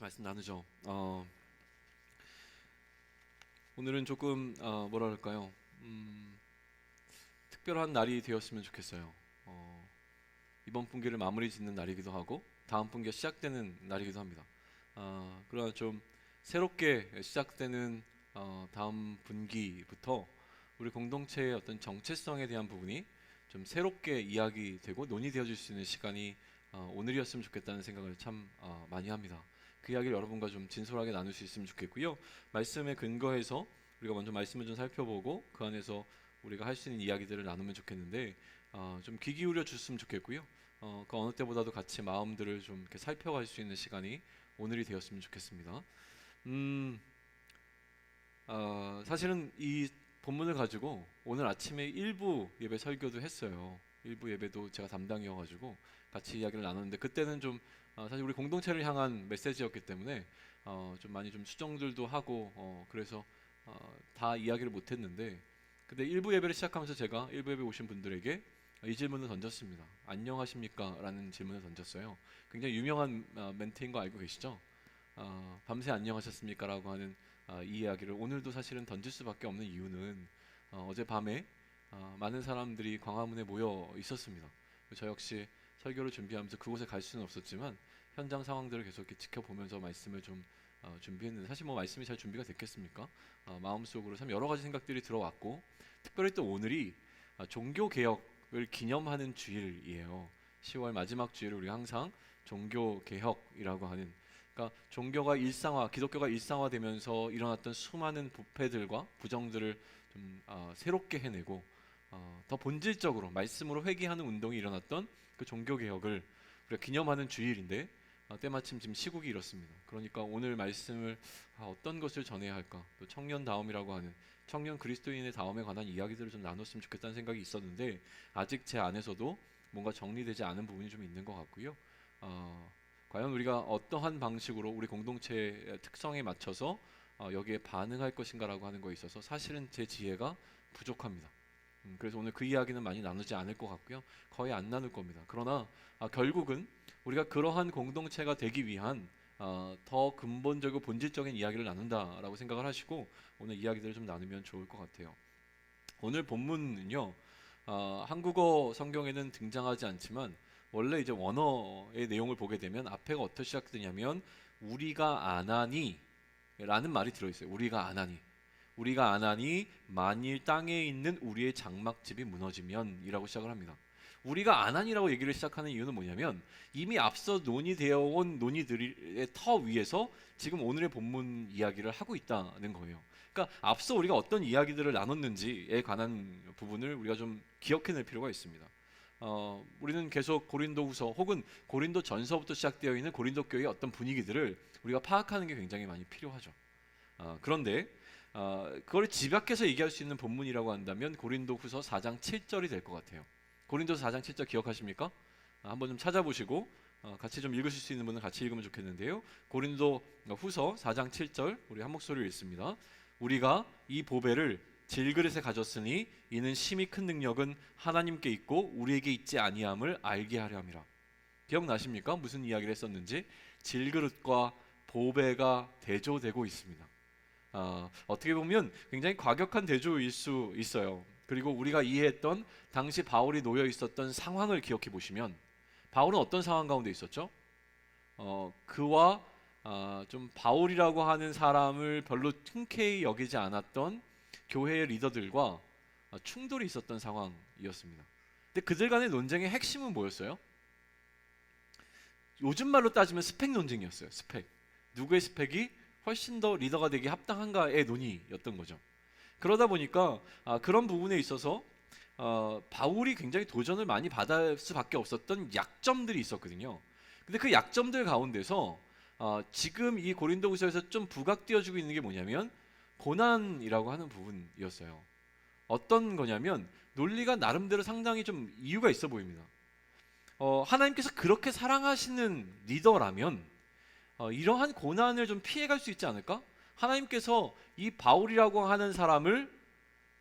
같이 말씀 나누죠. 오늘은 조금 뭐라 그럴까요? 특별한 날이 되었으면 좋겠어요. 이번 분기를 마무리 짓는 날이기도 하고 다음 분기가 시작되는 날이기도 합니다. 그러나 좀 새롭게 시작되는 다음 분기부터 우리 공동체의 어떤 정체성에 대한 부분이 좀 새롭게 이야기되고 논의되어질 수 있는 시간이 오늘이었으면 좋겠다는 생각을 참 많이 합니다. 그 이야기를 여러분과 좀 진솔하게 나눌 수 있으면 좋겠고요. 말씀에 근거해서 우리가 먼저 말씀을 좀 살펴보고 그 안에서 우리가 할 수 있는 이야기들을 나누면 좋겠는데 좀 귀 기울여 주셨으면 좋겠고요. 그 어느 때보다도 같이 마음들을 좀 이렇게 살펴갈 수 있는 시간이 오늘이 되었으면 좋겠습니다. 사실은 이 본문을 가지고 오늘 아침에 일부 예배 설교도 했어요. 일부 예배도 제가 담당이어가지고 같이 이야기를 나눴는데 그때는 좀 사실 우리 공동체를 향한 메시지였기 때문에 좀 많이 좀 수정들도 하고 그래서 다 이야기를 못했는데 근데 일부 예배를 시작하면서 제가 일부 예배 오신 분들에게 이 질문을 던졌습니다. 안녕하십니까? 라는 질문을 던졌어요. 굉장히 유명한 멘트인 거 알고 계시죠? 밤새 안녕하셨습니까? 라고 하는 이 이야기를 오늘도 사실은 던질 수밖에 없는 이유는 어젯밤에 많은 사람들이 광화문에 모여 있었습니다. 저 역시 설교를 준비하면서 그곳에 갈 수는 없었지만 현장 상황들을 계속 이렇게 지켜보면서 말씀을 좀 준비했는데 사실 뭐 말씀이 잘 준비가 됐겠습니까? 마음속으로 참 여러 가지 생각들이 들어왔고 특별히 또 오늘이 종교 개혁을 기념하는 주일이에요. 10월 마지막 주일을 우리 항상 종교 개혁이라고 하는 그러니까 종교가 일상화, 기독교가 일상화되면서 일어났던 수많은 부패들과 부정들을 좀 새롭게 해내고 더 본질적으로 말씀으로 회개하는 운동이 일어났던 그 종교 개혁을 우리가 기념하는 주일인데 때마침 지금 시국이 이렇습니다. 그러니까 오늘 말씀을 어떤 것을 전해야 할까? 또 청년다움이라고 하는 청년 그리스도인의 다움에 관한 이야기들을 좀 나눴으면 좋겠다는 생각이 있었는데 아직 제 안에서도 뭔가 정리되지 않은 부분이 좀 있는 것 같고요. 과연 우리가 어떠한 방식으로 우리 공동체의 특성에 맞춰서 여기에 반응할 것인가라고 하는 거에 있어서 사실은 제 지혜가 부족합니다. 그래서 오늘 그 이야기는 많이 나누지 않을 것 같고요. 거의 안 나눌 겁니다. 그러나 결국은 우리가 그러한 공동체가 되기 위한 더 근본적이고 본질적인 이야기를 나눈다라고 생각을 하시고 오늘 이야기들을 좀 나누면 좋을 것 같아요. 오늘 본문은요. 한국어 성경에는 등장하지 않지만 원래 이제 원어의 내용을 보게 되면 앞에가 어떻게 시작되냐면 우리가 아나니 라는 말이 들어있어요. 우리가 아나니 우리가 아나니 만일 땅에 있는 우리의 장막집이 무너지면 이라고 시작을 합니다. 우리가 아나니라고 얘기를 시작하는 이유는 뭐냐면 이미 앞서 논의되어 온 논의들의 터 위에서 지금 오늘의 본문 이야기를 하고 있다는 거예요. 그러니까 앞서 우리가 어떤 이야기들을 나눴는지에 관한 부분을 우리가 좀 기억해낼 필요가 있습니다. 우리는 계속 고린도후서 혹은 고린도 전서부터 시작되어 있는 고린도 교회의 어떤 분위기들을 우리가 파악하는 게 굉장히 많이 필요하죠. 그런데 그걸 집약해서 얘기할 수 있는 본문이라고 한다면 고린도후서 4장 7절이 될 것 같아요. 고린도서 4장 7절 기억하십니까? 한번 좀 찾아보시고 같이 좀 읽으실 수 있는 분은 같이 읽으면 좋겠는데요. 고린도후서 4장 7절 우리 한 목소리로 읽습니다. 우리가 이 보배를 질그릇에 가졌으니 이는 심히 큰 능력은 하나님께 있고 우리에게 있지 아니함을 알게 하려 함이라. 기억나십니까? 무슨 이야기를 했었는지 질그릇과 보배가 대조되고 있습니다. 어떻게 보면 굉장히 과격한 대조일 수 있어요. 그리고 우리가 이해했던 당시 바울이 놓여 있었던 상황을 기억해 보시면 바울은 어떤 상황 가운데 있었죠? 그와 좀 바울이라고 하는 사람을 별로 흔쾌히 여기지 않았던 교회의 리더들과 충돌이 있었던 상황이었습니다. 근데 그들 간의 논쟁의 핵심은 뭐였어요? 요즘 말로 따지면 스펙 논쟁이었어요. 스펙. 누구의 스펙이 훨씬 더 리더가 되기 합당한가의 논의였던 거죠. 그러다 보니까 그런 부분에 있어서 바울이 굉장히 도전을 많이 받을 수밖에 없었던 약점들이 있었거든요. 근데 그 약점들 가운데서 지금 이 고린도후서에서 좀 부각되어지고 있는 게 뭐냐면 고난이라고 하는 부분이었어요. 어떤 거냐면 논리가 나름대로 상당히 좀 이유가 있어 보입니다. 하나님께서 그렇게 사랑하시는 리더라면 이러한 고난을 좀 피해갈 수 있지 않을까? 하나님께서 이 바울이라고 하는 사람을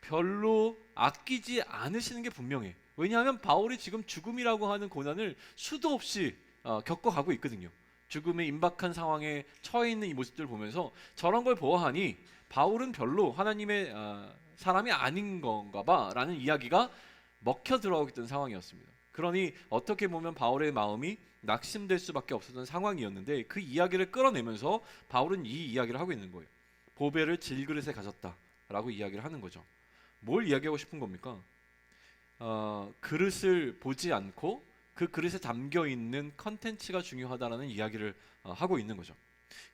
별로 아끼지 않으시는 게 분명해. 왜냐하면 바울이 지금 죽음이라고 하는 고난을 수도 없이 겪어가고 있거든요. 죽음의 임박한 상황에 처해 있는 이 모습들을 보면서 저런 걸 보아하니 바울은 별로 하나님의 사람이 아닌 건가 봐라는 이야기가 먹혀 들어오던 상황이었습니다. 그러니 어떻게 보면 바울의 마음이 낙심될 수밖에 없었던 상황이었는데 그 이야기를 끌어내면서 바울은 이 이야기를 하고 있는 거예요. 보배를 질그릇에 가졌다라고 이야기를 하는 거죠. 뭘 이야기하고 싶은 겁니까? 그릇을 보지 않고 그 그릇에 담겨 있는 컨텐츠가 중요하다라는 이야기를 하고 있는 거죠.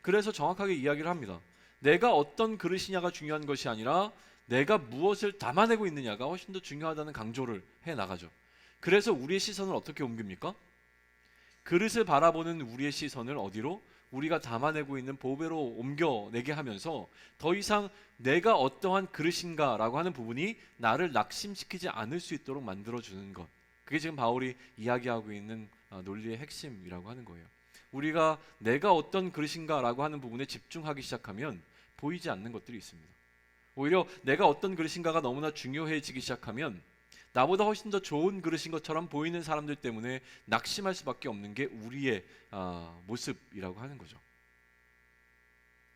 그래서 정확하게 이야기를 합니다. 내가 어떤 그릇이냐가 중요한 것이 아니라 내가 무엇을 담아내고 있느냐가 훨씬 더 중요하다는 강조를 해 나가죠. 그래서 우리의 시선을 어떻게 옮깁니까? 그릇을 바라보는 우리의 시선을 어디로? 우리가 담아내고 있는 보배로 옮겨내게 하면서 더 이상 내가 어떠한 그릇인가라고 하는 부분이 나를 낙심시키지 않을 수 있도록 만들어주는 것. 그게 지금 바울이 이야기하고 있는 논리의 핵심이라고 하는 거예요. 우리가 내가 어떤 그릇인가라고 하는 부분에 집중하기 시작하면 보이지 않는 것들이 있습니다. 오히려 내가 어떤 그릇인가가 너무나 중요해지기 시작하면 나보다 훨씬 더 좋은 그릇인 것처럼 보이는 사람들 때문에 낙심할 수밖에 없는 게 우리의 모습이라고 하는 거죠.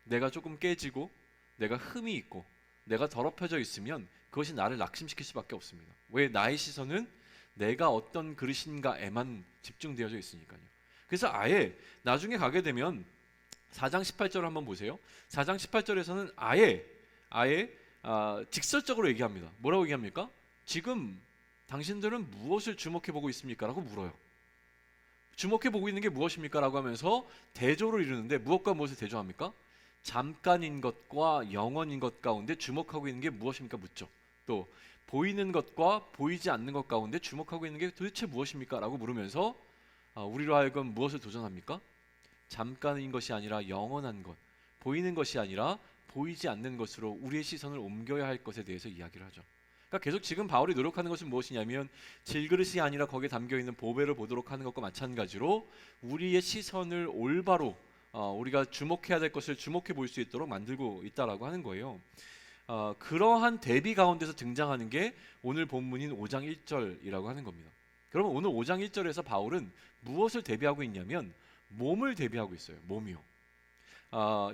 내가 조금 깨지고 내가 흠이 있고 내가 더럽혀져 있으면 그것이 나를 낙심시킬 수밖에 없습니다. 왜? 나의 시선은 내가 어떤 그릇인가에만 집중되어져 있으니까요. 그래서 아예 나중에 가게 되면 4장 18절을 한번 보세요. 4장 18절에서는 아예 직설적으로 얘기합니다. 뭐라고 얘기합니까? 지금 당신들은 무엇을 주목해보고 있습니까? 라고 물어요. 주목해보고 있는 게 무엇입니까? 라고 하면서 대조를 이루는데 무엇과 무엇을 대조합니까? 잠깐인 것과 영원인 것 가운데 주목하고 있는 게 무엇입니까? 묻죠. 또 보이는 것과 보이지 않는 것 가운데 주목하고 있는 게 도대체 무엇입니까? 라고 물으면서 우리로 하여금 무엇을 도전합니까? 잠깐인 것이 아니라 영원한 것, 보이는 것이 아니라 보이지 않는 것으로 우리의 시선을 옮겨야 할 것에 대해서 이야기를 하죠. 그러니까 계속 지금 바울이 노력하는 것은 무엇이냐면 질그릇이 아니라 거기에 담겨있는 보배를 보도록 하는 것과 마찬가지로 우리의 시선을 올바로 우리가 주목해야 될 것을 주목해 볼 수 있도록 만들고 있다라고 하는 거예요. 그러한 대비 가운데서 등장하는 게 오늘 본문인 5장 1절이라고 하는 겁니다. 그러면 오늘 5장 1절에서 바울은 무엇을 대비하고 있냐면 몸을 대비하고 있어요. 몸이요.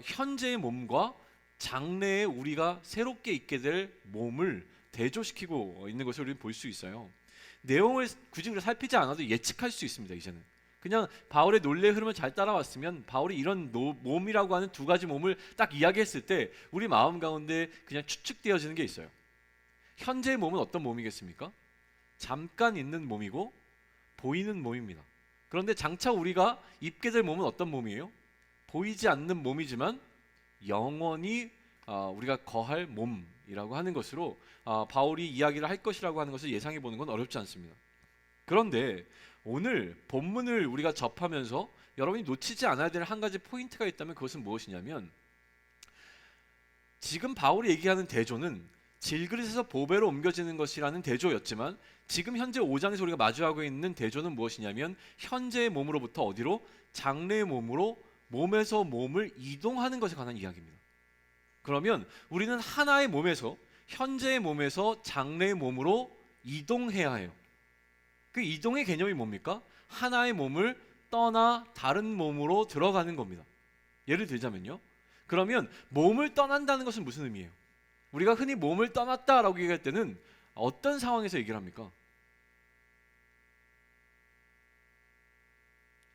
현재의 몸과 장래에 우리가 새롭게 있게 될 몸을 대조시키고 있는 것을 우리는 볼 수 있어요. 내용을 굳이 살피지 않아도 예측할 수 있습니다. 이제는 그냥 바울의 논리의 흐름을 잘 따라왔으면 바울이 이런 몸이라고 하는 두 가지 몸을 딱 이야기했을 때 우리 마음 가운데 그냥 추측되어지는 게 있어요. 현재의 몸은 어떤 몸이겠습니까? 잠깐 있는 몸이고 보이는 몸입니다. 그런데 장차 우리가 입게 될 몸은 어떤 몸이에요? 보이지 않는 몸이지만 영원히 우리가 거할 몸이라고 하는 것으로 바울이 이야기를 할 것이라고 하는 것을 예상해 보는 건 어렵지 않습니다. 그런데 오늘 본문을 우리가 접하면서 여러분이 놓치지 않아야 될 한 가지 포인트가 있다면 그것은 무엇이냐면 지금 바울이 얘기하는 대조는 질그릇에서 보배로 옮겨지는 것이라는 대조였지만 지금 현재 5장에서 우리가 마주하고 있는 대조는 무엇이냐면 현재의 몸으로부터 어디로? 장래의 몸으로 몸에서 몸을 이동하는 것에 관한 이야기입니다. 그러면 우리는 하나의 몸에서 현재의 몸에서 장래의 몸으로 이동해야 해요. 그 이동의 개념이 뭡니까? 하나의 몸을 떠나 다른 몸으로 들어가는 겁니다. 예를 들자면요. 그러면 몸을 떠난다는 것은 무슨 의미예요? 우리가 흔히 몸을 떠났다라고 얘기할 때는 어떤 상황에서 얘기를 합니까?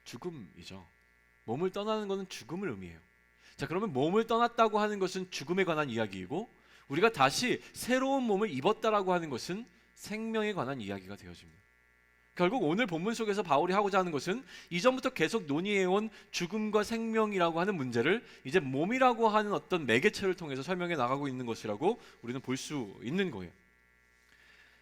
죽음이죠. 몸을 떠나는 것은 죽음을 의미해요. 자, 그러면 몸을 떠났다고 하는 것은 죽음에 관한 이야기이고 우리가 다시 새로운 몸을 입었다라고 하는 것은 생명에 관한 이야기가 되어집니다. 결국 오늘 본문 속에서 바울이 하고자 하는 것은 이전부터 계속 논의해온 죽음과 생명이라고 하는 문제를 이제 몸이라고 하는 어떤 매개체를 통해서 설명해 나가고 있는 것이라고 우리는 볼 수 있는 거예요.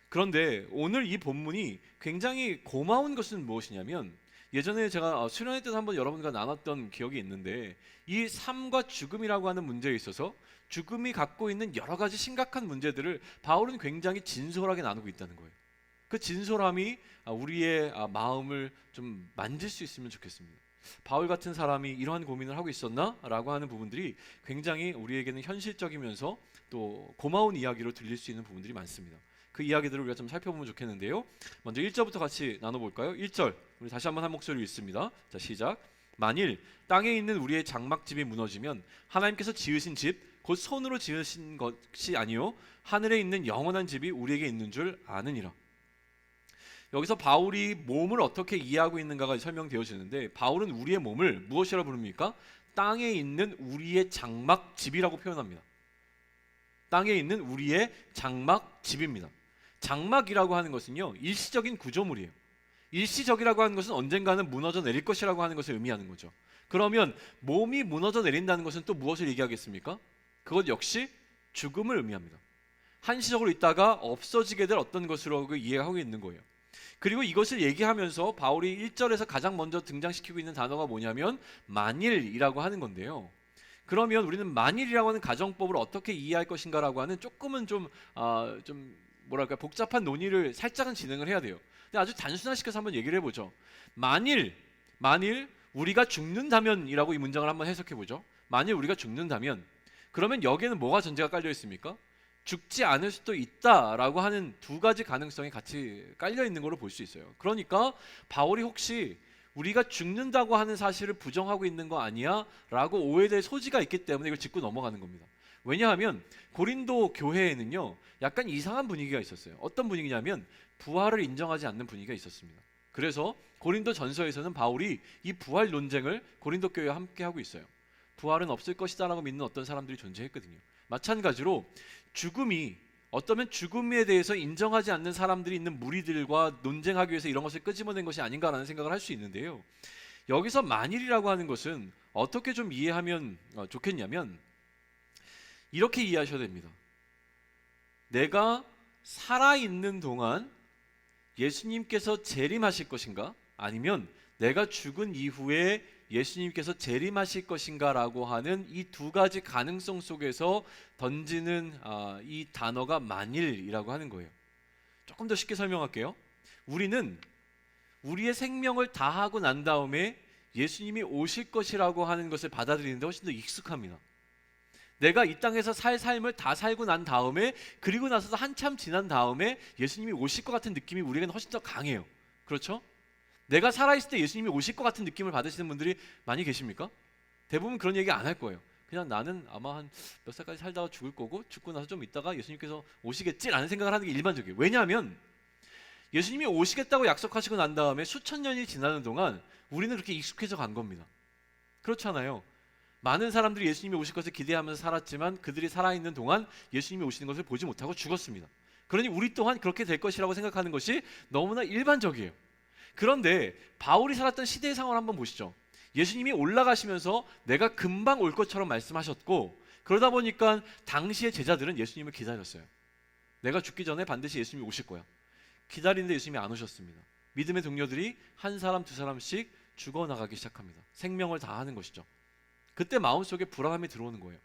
그런데 오늘 이 본문이 굉장히 고마운 것은 무엇이냐면 예전에 제가 수련회 때 한번 여러분과 나눴던 기억이 있는데 이 삶과 죽음이라고 하는 문제에 있어서 죽음이 갖고 있는 여러 가지 심각한 문제들을 바울은 굉장히 진솔하게 나누고 있다는 거예요. 그 진솔함이 우리의 마음을 좀 만질 수 있으면 좋겠습니다. 바울 같은 사람이 이러한 고민을 하고 있었나? 라고 하는 부분들이 굉장히 우리에게는 현실적이면서 또 고마운 이야기로 들릴 수 있는 부분들이 많습니다. 그 이야기들을 우리가 좀 살펴보면 좋겠는데요. 먼저 1절부터 같이 나눠볼까요? 1절 우리 다시 한번 한 목소리로 읽습니다. 자, 시작. 만일 땅에 있는 우리의 장막집이 무너지면 하나님께서 지으신 집 곧 손으로 지으신 것이 아니요 하늘에 있는 영원한 집이 우리에게 있는 줄 아느니라. 여기서 바울이 몸을 어떻게 이해하고 있는가가 설명되어지는데, 바울은 우리의 몸을 무엇이라 부릅니까? 땅에 있는 우리의 장막집이라고 표현합니다. 땅에 있는 우리의 장막집입니다. 장막이라고 하는 것은요, 일시적인 구조물이에요. 일시적이라고 하는 것은 언젠가는 무너져 내릴 것이라고 하는 것을 의미하는 거죠. 그러면 몸이 무너져 내린다는 것은 또 무엇을 얘기하겠습니까? 그것 역시 죽음을 의미합니다. 한시적으로 있다가 없어지게 될 어떤 것으로 이해하고 있는 거예요. 그리고 이것을 얘기하면서 바울이 1절에서 가장 먼저 등장시키고 있는 단어가 뭐냐면 만일이라고 하는 건데요. 그러면 우리는 만일이라고 하는 가정법을 어떻게 이해할 것인가라고 하는 조금은 좀 뭐랄까 복잡한 논의를 살짝은 진행을 해야 돼요. 근데 아주 단순화시켜서 한번 얘기를 해보죠. 만일 우리가 죽는다면이라고 이 문장을 한번 해석해 보죠. 만일 우리가 죽는다면, 그러면 여기에는 뭐가 전제가 깔려 있습니까? 죽지 않을 수도 있다라고 하는 두 가지 가능성이 같이 깔려 있는 걸로 볼 수 있어요. 그러니까 바울이 혹시 우리가 죽는다고 하는 사실을 부정하고 있는 거 아니야? 라고 오해될 소지가 있기 때문에 이걸 짚고 넘어가는 겁니다. 왜냐하면 고린도 교회에는요 약간 이상한 분위기가 있었어요. 어떤 분위기냐면 부활을 인정하지 않는 분위기가 있었습니다. 그래서 고린도 전서에서는 바울이 이 부활 논쟁을 고린도 교회와 함께 하고 있어요. 부활은 없을 것이다 라고 믿는 어떤 사람들이 존재했거든요. 마찬가지로 죽음이 어쩌면 죽음에 대해서 인정하지 않는 사람들이 있는 무리들과 논쟁하기 위해서 이런 것을 끄집어낸 것이 아닌가라는 생각을 할 수 있는데요. 여기서 만일이라고 하는 것은 어떻게 좀 이해하면 좋겠냐면 이렇게 이해하셔야 됩니다. 내가 살아있는 동안 예수님께서 재림하실 것인가? 아니면 내가 죽은 이후에 예수님께서 재림하실 것인가 라고 하는 이 두 가지 가능성 속에서 던지는 이 단어가 만일이라고 하는 거예요. 조금 더 쉽게 설명할게요. 우리는 우리의 생명을 다하고 난 다음에 예수님이 오실 것이라고 하는 것을 받아들이는데 훨씬 더 익숙합니다. 내가 이 땅에서 살 삶을 다 살고 난 다음에, 그리고 나서도 한참 지난 다음에 예수님이 오실 것 같은 느낌이 우리에게는 훨씬 더 강해요. 그렇죠? 내가 살아있을 때 예수님이 오실 것 같은 느낌을 받으시는 분들이 많이 계십니까? 대부분 그런 얘기 안 할 거예요. 그냥 나는 아마 한 몇 살까지 살다가 죽을 거고 죽고 나서 좀 있다가 예수님께서 오시겠지라는 생각을 하는 게 일반적이에요. 왜냐하면 예수님이 오시겠다고 약속하시고 난 다음에 수천 년이 지나는 동안 우리는 그렇게 익숙해져 간 겁니다. 그렇잖아요. 많은 사람들이 예수님이 오실 것을 기대하면서 살았지만 그들이 살아있는 동안 예수님이 오시는 것을 보지 못하고 죽었습니다. 그러니 우리 또한 그렇게 될 것이라고 생각하는 것이 너무나 일반적이에요. 그런데 바울이 살았던 시대의 상황을 한번 보시죠. 예수님이 올라가시면서 내가 금방 올 것처럼 말씀하셨고, 그러다 보니까 당시의 제자들은 예수님을 기다렸어요. 내가 죽기 전에 반드시 예수님이 오실 거야. 기다리는데 예수님이 안 오셨습니다. 믿음의 동료들이 한 사람 두 사람씩 죽어나가기 시작합니다. 생명을 다하는 것이죠. 그때 마음속에 불안함이 들어오는 거예요.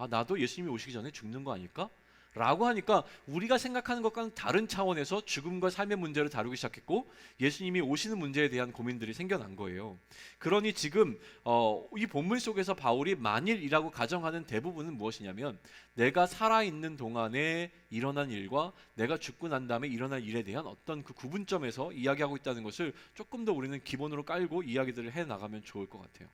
나도 예수님이 오시기 전에 죽는 거 아닐까? 라고 하니까 우리가 생각하는 것과는 다른 차원에서 죽음과 삶의 문제를 다루기 시작했고, 예수님이 오시는 문제에 대한 고민들이 생겨난 거예요. 그러니 지금 이 본문 속에서 바울이 만일이라고 가정하는 대부분은 무엇이냐면 내가 살아있는 동안에 일어난 일과 내가 죽고 난 다음에 일어날 일에 대한 어떤 그 구분점에서 이야기하고 있다는 것을 조금 더 우리는 기본으로 깔고 이야기들을 해나가면 좋을 것 같아요.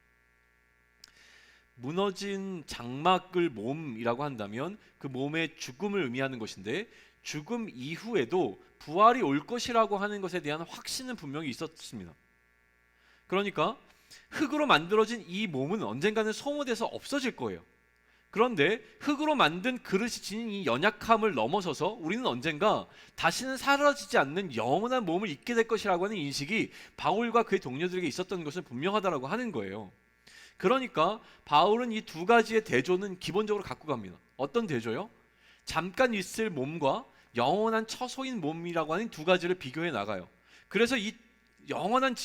무너진 장막을 몸이라고 한다면 그 몸의 죽음을 의미하는 것인데, 죽음 이후에도 부활이 올 것이라고 하는 것에 대한 확신은 분명히 있었습니다. 그러니까 흙으로 만들어진 이 몸은 언젠가는 소모돼서 없어질 거예요. 그런데 흙으로 만든 그릇이 지닌 이 연약함을 넘어서서 우리는 언젠가 다시는 사라지지 않는 영원한 몸을 입게 될 것이라고 하는 인식이 바울과 그의 동료들에게 있었던 것은 분명하다라고 하는 거예요. 그러니까 바울은 이 두 가지의 대조는 기본적으로 갖고 갑니다. 어떤 대조요? 잠깐 있을 몸과 영원한 처소인 몸이라고 하는 두 가지를 비교해 나가요. 그래서 이 영원한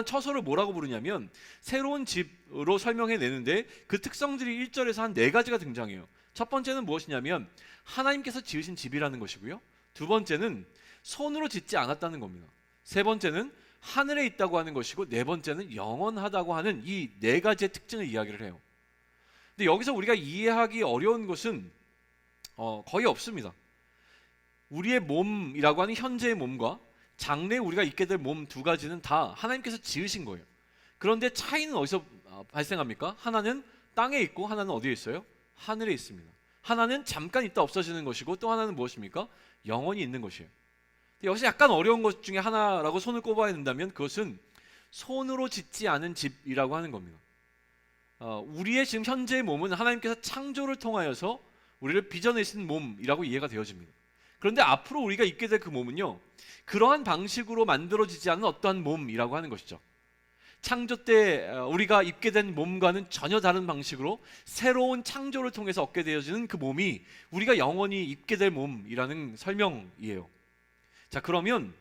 처소를 뭐라고 부르냐면 새로운 집으로 설명해 내는데, 그 특성들이 1절에서 한 4가지가 등장해요. 첫 번째는 무엇이냐면 하나님께서 지으신 집이라는 것이고요. 두 번째는 손으로 짓지 않았다는 겁니다. 세 번째는 하늘에 있다고 하는 것이고, 네 번째는 영원하다고 하는 이 4가지의 특징을 이야기를 해요. 근데 여기서 우리가 이해하기 어려운 것은 거의 없습니다. 우리의 몸이라고 하는 현재의 몸과 장래에 우리가 있게 될 몸 두 가지는 다 하나님께서 지으신 거예요. 그런데 차이는 어디서 발생합니까? 하나는 땅에 있고 하나는 어디에 있어요? 하늘에 있습니다. 하나는 잠깐 있다 없어지는 것이고 또 하나는 무엇입니까? 영원히 있는 것이에요. 여기서 약간 어려운 것 중에 하나라고 손을 꼽아야 된다면 그것은 손으로 짓지 않은 집이라고 하는 겁니다. 우리의 지금 현재의 몸은 하나님께서 창조를 통하여서 우리를 빚어내신 몸이라고 이해가 되어집니다. 그런데 앞으로 우리가 입게 될 그 몸은요, 그러한 방식으로 만들어지지 않은 어떠한 몸이라고 하는 것이죠. 창조 때 우리가 입게 된 몸과는 전혀 다른 방식으로 새로운 창조를 통해서 얻게 되어지는 그 몸이 우리가 영원히 입게 될 몸이라는 설명이에요. 자, 그러면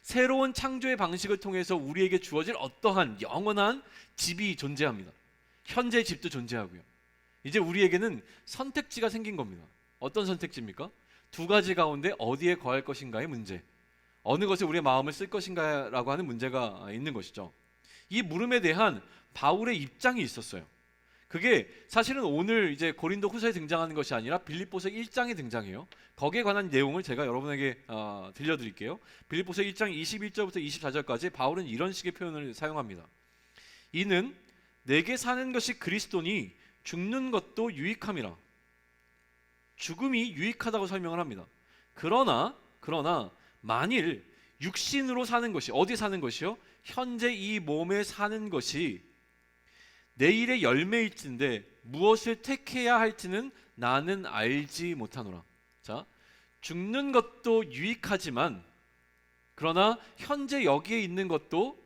새로운 창조의 방식을 통해서 우리에게 주어질 어떠한 영원한 집이 존재합니다. 현재의 집도 존재하고요. 이제 우리에게는 선택지가 생긴 겁니다. 어떤 선택지입니까? 두 가지 가운데 어디에 거할 것인가의 문제, 어느 것에 우리의 마음을 쓸 것인가라고 하는 문제가 있는 것이죠. 이 물음에 대한 바울의 입장이 있었어요. 그게 사실은 오늘 이제 고린도 후서에 등장하는 것이 아니라 빌립보서 1장에 등장해요. 거기에 관한 내용을 제가 여러분에게 들려드릴게요. 빌립보서 1장 21절부터 24절까지 바울은 이런 식의 표현을 사용합니다. 이는 내게 사는 것이 그리스도니 죽는 것도 유익함이라. 죽음이 유익하다고 설명을 합니다. 그러나 만일 육신으로 사는 것이, 어디 사는 것이요? 현재 이 몸에 사는 것이 내일의 열매일진데 무엇을 택해야 할지는 나는 알지 못하노라. 자, 죽는 것도 유익하지만 그러나 현재 여기에 있는 것도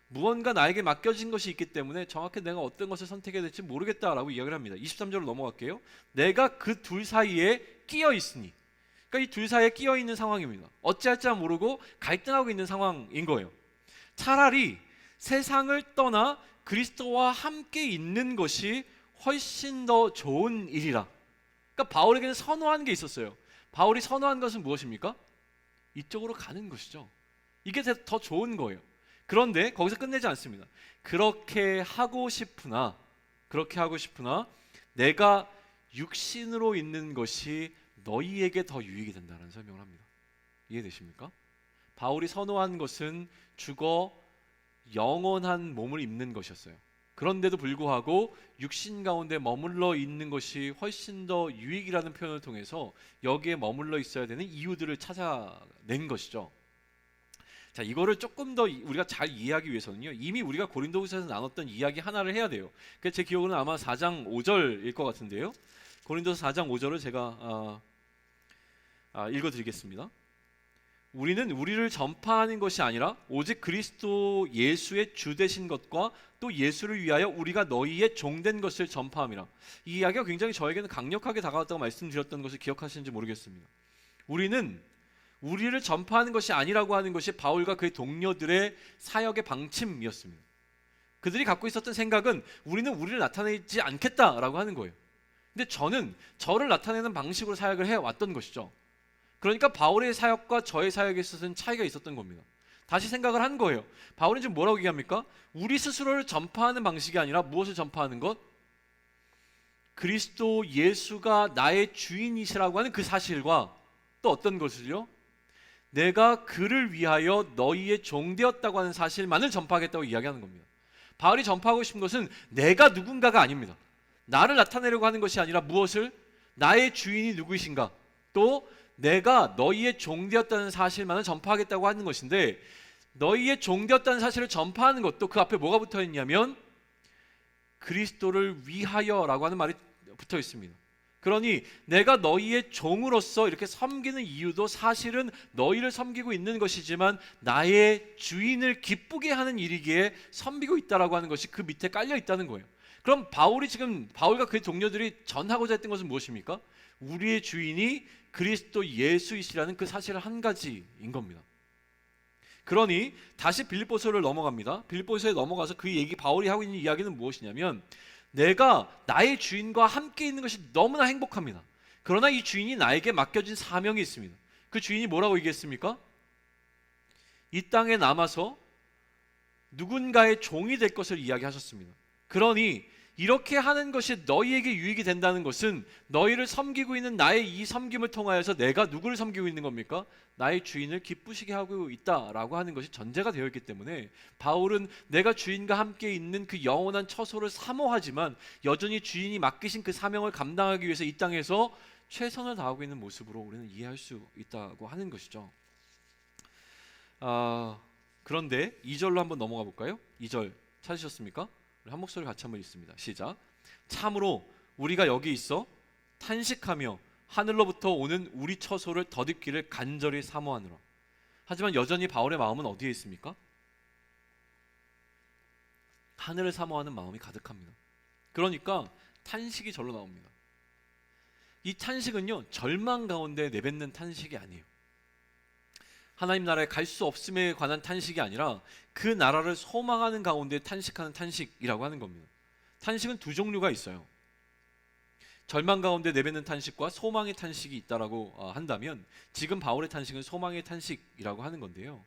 무언가 나에게 맡겨진 것이 있기 때문에 정확히 내가 어떤 것을 선택해야 될지 모르겠다라고 이야기를 합니다. 23절로 넘어갈게요. 내가 그 둘 사이에 끼어 있으니, 그러니까 이 둘 사이에 끼어 있는 상황입니다. 어찌할지 모르고 갈등하고 있는 상황인 거예요. 차라리 세상을 떠나 그리스도와 함께 있는 것이 훨씬 더 좋은 일이라. 그러니까 바울에게는 선호하는 게 있었어요. 바울이 선호한 것은 무엇입니까? 이쪽으로 가는 것이죠. 이게 더 좋은 거예요. 그런데 거기서 끝내지 않습니다. 그렇게 하고 싶으나 내가 육신으로 있는 것이 너희에게 더 유익이 된다는 설명을 합니다. 이해되십니까? 바울이 선호한 것은 죽어 영원한 몸을 입는 것이었어요. 그런데도 불구하고 육신 가운데 머물러 있는 것이 훨씬 더 유익이라는 표현을 통해서 여기에 머물러 있어야 되는 이유들을 찾아낸 것이죠. 자, 이거를 조금 더 우리가 잘 이해하기 위해서는요, 이미 우리가 고린도후서에서 나눴던 이야기 하나를 해야 돼요. 제 기억으로는 아마 4장 5절일 것 같은데요. 고린도서 4장 5절을 제가 읽어드리겠습니다. 우리는 우리를 전파하는 것이 아니라 오직 그리스도 예수의 주 되신 것과 또 예수를 위하여 우리가 너희의 종된 것을 전파함이라. 이 이야기가 굉장히 저에게는 강력하게 다가왔다고 말씀드렸던 것을 기억하시는지 모르겠습니다. 우리는 우리를 전파하는 것이 아니라고 하는 것이 바울과 그의 동료들의 사역의 방침이었습니다. 그들이 갖고 있었던 생각은 우리는 우리를 나타내지 않겠다라고 하는 거예요. 근데 저는 저를 나타내는 방식으로 사역을 해왔던 것이죠. 그러니까 바울의 사역과 저의 사역에 있어서는 차이가 있었던 겁니다. 다시 생각을 한 거예요. 바울은 지금 뭐라고 얘기합니까? 우리 스스로를 전파하는 방식이 아니라 무엇을 전파하는 것? 그리스도 예수가 나의 주인이시라고 하는 그 사실과 또 어떤 것을요? 내가 그를 위하여 너희의 종 되었다고 하는 사실만을 전파하겠다고 이야기하는 겁니다. 바울이 전파하고 싶은 것은 내가 누군가가 아닙니다. 나를 나타내려고 하는 것이 아니라 무엇을? 나의 주인이 누구이신가? 또 내가 너희의 종 되었다는 사실만을 전파하겠다고 하는 것인데, 너희의 종 되었다는 사실을 전파하는 것도 그 앞에 뭐가 붙어 있냐면 그리스도를 위하여라고 하는 말이 붙어 있습니다. 그러니 내가 너희의 종으로서 이렇게 섬기는 이유도 사실은 너희를 섬기고 있는 것이지만 나의 주인을 기쁘게 하는 일이기에 섬기고 있다라고 하는 것이 그 밑에 깔려 있다는 거예요. 그럼 바울과 그의 동료들이 전하고자 했던 것은 무엇입니까? 우리의 주인이 그리스도 예수이시라는 그 사실 한 가지인 겁니다. 그러니 다시 빌립보서를 넘어갑니다. 빌립보서에 넘어가서 바울이 하고 있는 이야기는 무엇이냐면, 내가 나의 주인과 함께 있는 것이 너무나 행복합니다. 그러나 이 주인이 나에게 맡겨진 사명이 있습니다. 그 주인이 뭐라고 얘기했습니까? 이 땅에 남아서 누군가의 종이 될 것을 이야기하셨습니다. 그러니 이렇게 하는 것이 너희에게 유익이 된다는 것은 너희를 섬기고 있는 나의 이 섬김을 통하여서 내가 누구를 섬기고 있는 겁니까? 나의 주인을 기쁘시게 하고 있다라고 하는 것이 전제가 되어 있기 때문에 바울은 내가 주인과 함께 있는 그 영원한 처소를 사모하지만 여전히 주인이 맡기신 그 사명을 감당하기 위해서 이 땅에서 최선을 다하고 있는 모습으로 우리는 이해할 수 있다고 하는 것이죠. 그런데 2절로 한번 넘어가 볼까요? 2절 찾으셨습니까? 우리 한 목소리 같이 한번 읽습니다. 시작. 참으로 우리가 여기 있어 탄식하며 하늘로부터 오는 우리 처소를 덧입기를 간절히 사모하노라. 하지만 여전히 바울의 마음은 어디에 있습니까? 하늘을 사모하는 마음이 가득합니다. 그러니까 탄식이 절로 나옵니다. 이 탄식은요, 절망 가운데 내뱉는 탄식이 아니에요. 하나님 나라에 갈 수 없음에 관한 탄식이 아니라 그 나라를 소망하는 가운데 탄식하는 탄식이라고 하는 겁니다. 탄식은 두 종류가 있어요. 절망 가운데 내뱉는 탄식과 소망의 탄식이 있다라고 한다면 지금 바울의 탄식은 소망의 탄식이라고 하는 건데요.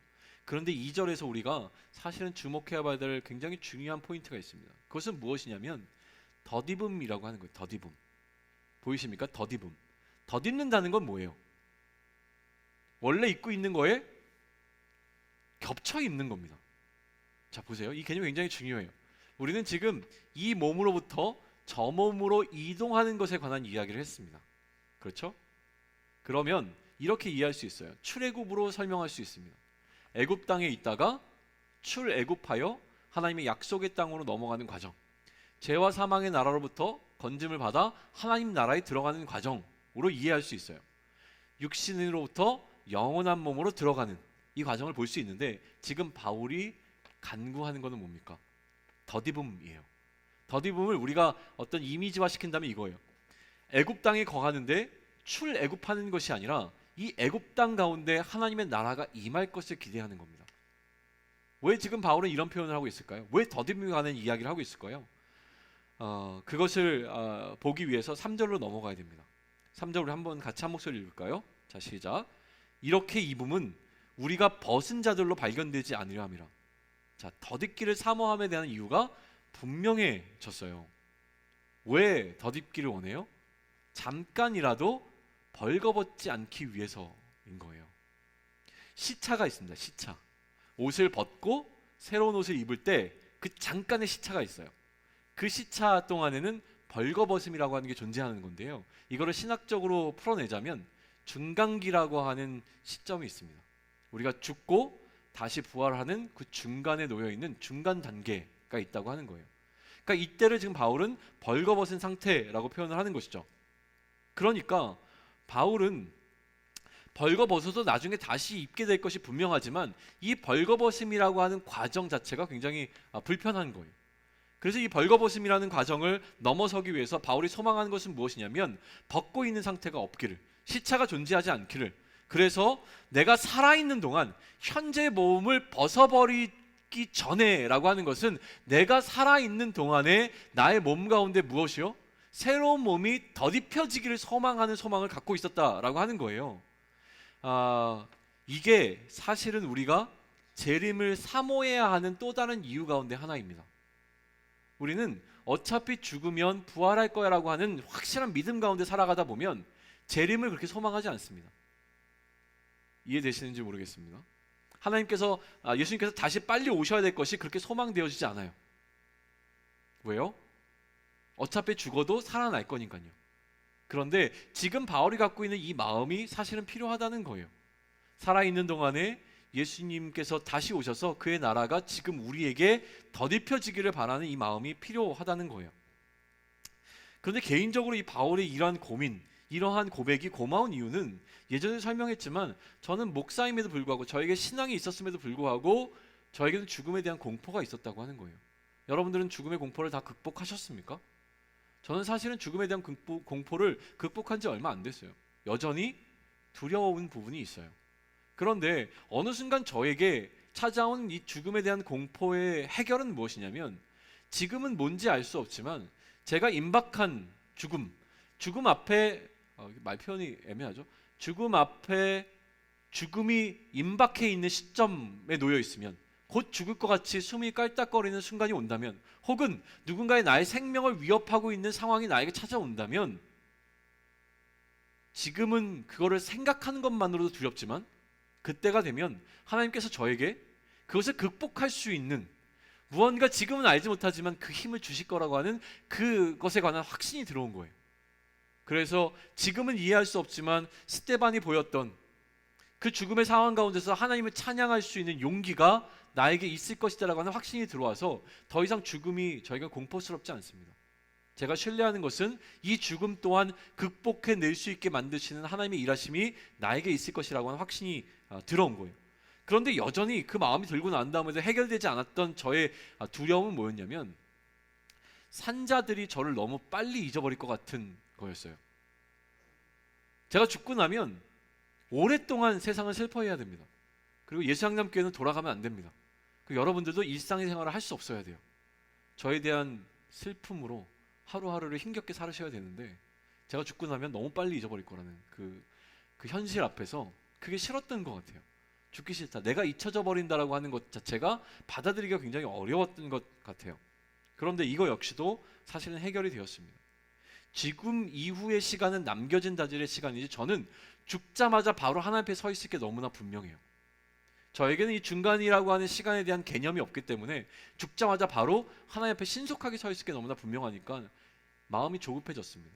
그런데 2절에서 우리가 사실은 주목해야 될 굉장히 중요한 포인트가 있습니다. 그것은 무엇이냐면 덧입음이라고 하는 거예요. 덧입음. 보이십니까? 덧입음. 덧입는다는 건 뭐예요? 원래 입고 있는 거에 겹쳐 입는 겁니다. 자, 보세요. 이 개념이 굉장히 중요해요. 우리는 지금 이 몸으로부터 저 몸으로 이동하는 것에 관한 이야기를 했습니다. 그렇죠? 그러면 이렇게 이해할 수 있어요. 출애굽으로 설명할 수 있습니다. 애굽 땅에 있다가 출애굽하여 하나님의 약속의 땅으로 넘어가는 과정, 죄와 사망의 나라로부터 건짐을 받아 하나님 나라에 들어가는 과정으로 이해할 수 있어요. 육신으로부터 영원한 몸으로 들어가는 이 과정을 볼 수 있는데 지금 바울이 간구하는 것은 뭡니까? 덧입음이에요. 덧입음을 우리가 어떤 이미지화 시킨다면 이거예요. 애굽 땅에 거하는데 출애굽하는 것이 아니라 이 애굽 땅 가운데 하나님의 나라가 임할 것을 기대하는 겁니다. 왜 지금 바울은 이런 표현을 하고 있을까요? 왜 덧입음에 관한 이야기를 하고 있을까요? 그것을 보기 위해서 3절로 넘어가야 됩니다. 3절 우리 한번 같이 한 목소리 읽을까요? 자, 시작. 이렇게 입음은 우리가 벗은 자들로 발견되지 않으려 함이라. 자, 덧입기를 사모함에 대한 이유가 분명해졌어요. 왜 덧입기를 원해요? 잠깐이라도 벌거벗지 않기 위해서인 거예요. 시차가 있습니다. 시차. 옷을 벗고 새로운 옷을 입을 때 그 잠깐의 시차가 있어요. 그 시차 동안에는 벌거벗음이라고 하는 게 존재하는 건데요. 이거를 신학적으로 풀어내자면 중간기라고 하는 시점이 있습니다. 우리가 죽고 다시 부활하는 그 중간에 놓여 있는 중간 단계가 있다고 하는 거예요. 그러니까 이때를 지금 바울은 벌거벗은 상태라고 표현을 하는 것이죠. 그러니까 바울은 벌거벗어도 나중에 다시 입게 될 것이 분명하지만 이 벌거벗음이라고 하는 과정 자체가 굉장히 불편한 거예요. 그래서 이 벌거벗음이라는 과정을 넘어서기 위해서 바울이 소망하는 것은 무엇이냐면 벗고 있는 상태가 없기를, 시차가 존재하지 않기를. 그래서 내가 살아있는 동안 현재 몸을 벗어버리기 전에라고 하는 것은 내가 살아있는 동안에 나의 몸 가운데 무엇이요? 새로운 몸이 덧입혀지기를 소망하는 소망을 갖고 있었다라고 하는 거예요. 이게 사실은 우리가 재림을 사모해야 하는 또 다른 이유 가운데 하나입니다. 우리는 어차피 죽으면 부활할 거야라고 하는 확실한 믿음 가운데 살아가다 보면 재림을 그렇게 소망하지 않습니다. 이해되시는지 모르겠습니다. 하나님께서 예수님께서 다시 빨리 오셔야 될 것이 그렇게 소망되어지지 않아요. 왜요? 어차피 죽어도 살아날 거니까요. 그런데 지금 바울이 갖고 있는 이 마음이 사실은 필요하다는 거예요. 살아있는 동안에 예수님께서 다시 오셔서 그의 나라가 지금 우리에게 덧입혀지기를 바라는 이 마음이 필요하다는 거예요. 그런데 개인적으로 이 바울의 이러한 고민, 이러한 고백이 고마운 이유는 예전에 설명했지만 저는 목사임에도 불구하고 저에게 신앙이 있었음에도 불구하고 저에게는 죽음에 대한 공포가 있었다고 하는 거예요. 여러분들은 죽음의 공포를 다 극복하셨습니까? 저는 사실은 죽음에 대한 공포를 극복한 지 얼마 안 됐어요. 여전히 두려운 부분이 있어요. 그런데 어느 순간 저에게 찾아온 이 죽음에 대한 공포의 해결은 무엇이냐면 지금은 뭔지 알 수 없지만 제가 임박한 죽음 앞에 말 표현이 애매하죠. 죽음 앞에 죽음이 임박해 있는 시점에 놓여 있으면 곧 죽을 것 같이 숨이 깔딱거리는 순간이 온다면, 혹은 누군가의 나의 생명을 위협하고 있는 상황이 나에게 찾아온다면, 지금은 그거를 생각하는 것만으로도 두렵지만 그때가 되면 하나님께서 저에게 그것을 극복할 수 있는 무언가 지금은 알지 못하지만 그 힘을 주실 거라고 하는 그것에 관한 확신이 들어온 거예요. 그래서 지금은 이해할 수 없지만 스데반이 보였던 그 죽음의 상황 가운데서 하나님을 찬양할 수 있는 용기가 나에게 있을 것이다라고 하는 확신이 들어와서 더 이상 죽음이 저희가 공포스럽지 않습니다. 제가 신뢰하는 것은 이 죽음 또한 극복해낼 수 있게 만드시는 하나님의 일하심이 나에게 있을 것이라고 하는 확신이 들어온 거예요. 그런데 여전히 그 마음이 들고 난 다음에도 해결되지 않았던 저의 두려움은 뭐였냐면, 산자들이 저를 너무 빨리 잊어버릴 것 같은 거였어요. 제가 죽고 나면 오랫동안 세상을 슬퍼해야 됩니다. 그리고 예수양남교회는 돌아가면 안 됩니다. 그리고 여러분들도 일상생활을 할 수 없어야 돼요. 저에 대한 슬픔으로 하루하루를 힘겹게 살으셔야 되는데, 제가 죽고 나면 너무 빨리 잊어버릴 거라는 그 현실 앞에서 그게 싫었던 것 같아요. 죽기 싫다, 내가 잊혀져 버린다라고 하는 것 자체가 받아들이기가 굉장히 어려웠던 것 같아요. 그런데 이거 역시도 사실은 해결이 되었습니다. 지금 이후의 시간은 남겨진 자들의 시간이지, 저는 죽자마자 바로 하나님 앞에 서 있을 게 너무나 분명해요. 저에게는 이 중간이라고 하는 시간에 대한 개념이 없기 때문에 죽자마자 바로 하나님 앞에 신속하게 서 있을 게 너무나 분명하니까 마음이 조급해졌습니다.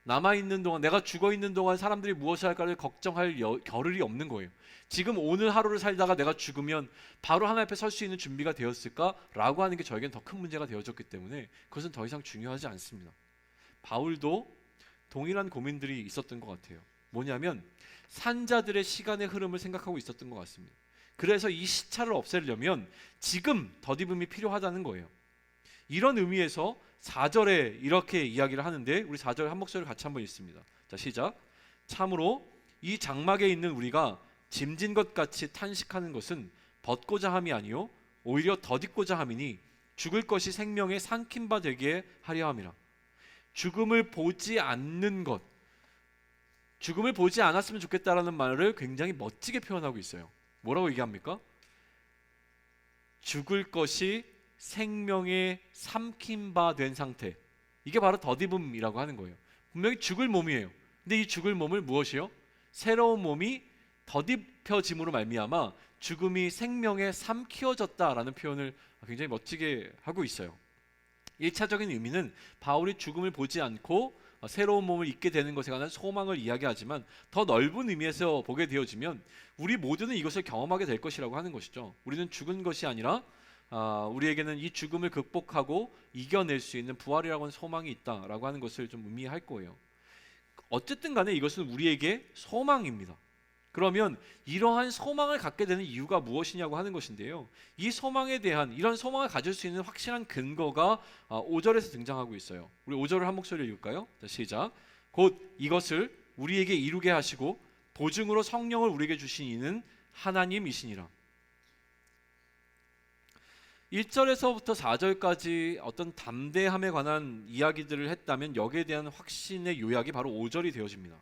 남아있는 동안, 내가 죽어있는 동안 사람들이 무엇을 할까를 걱정할 겨를이 없는 거예요. 지금 오늘 하루를 살다가 내가 죽으면 바로 하나님 앞에 설 수 있는 준비가 되었을까라고 하는 게 저에겐 더 큰 문제가 되어졌기 때문에 그것은 더 이상 중요하지 않습니다. 바울도 동일한 고민들이 있었던 것 같아요. 뭐냐면 산자들의 시간의 흐름을 생각하고 있었던 것 같습니다. 그래서 이 시차를 없애려면 지금 더디음이 필요하다는 거예요. 이런 의미에서 4절에 이렇게 이야기를 하는데, 우리 4절 한 목소리를 같이 한번 읽습니다. 자, 시작. 참으로 이 장막에 있는 우리가 짐진 것 같이 탄식하는 것은 벗고자 함이 아니요 오히려 덧입고자 함이니 죽을 것이 생명에 삼킨 바 되게 하려 함이라. 죽음을 보지 않는 것, 죽음을 보지 않았으면 좋겠다라는 말을 굉장히 멋지게 표현하고 있어요. 뭐라고 얘기합니까? 죽을 것이 생명에 삼킨 바 된 상태, 이게 바로 덧입음이라고 하는 거예요. 분명히 죽을 몸이에요. 근데 이 죽을 몸을 무엇이요? 새로운 몸이 덧입혀짐으로 말미암아 죽음이 생명에 삼키어졌다라는 표현을 굉장히 멋지게 하고 있어요. 1차적인 의미는 바울이 죽음을 보지 않고 새로운 몸을 입게 되는 것에 관한 소망을 이야기하지만, 더 넓은 의미에서 보게 되어지면 우리 모두는 이것을 경험하게 될 것이라고 하는 것이죠. 우리는 죽은 것이 아니라 우리에게는 이 죽음을 극복하고 이겨낼 수 있는 부활이라고 하는 소망이 있다라고 하는 것을 좀 의미할 거예요. 어쨌든 간에 이것은 우리에게 소망입니다. 그러면 이러한 소망을 갖게 되는 이유가 무엇이냐고 하는 것인데요, 이 소망에 대한, 이런 소망을 가질 수 있는 확실한 근거가 5절에서 등장하고 있어요. 우리 5절을 한 목소리로 읽을까요? 자, 시작. 곧 이것을 우리에게 이루게 하시고 보증으로 성령을 우리에게 주신 이는 하나님이시니라. 1절에서부터 4절까지 어떤 담대함에 관한 이야기들을 했다면, 여기에 대한 확신의 요약이 바로 5절이 되어집니다.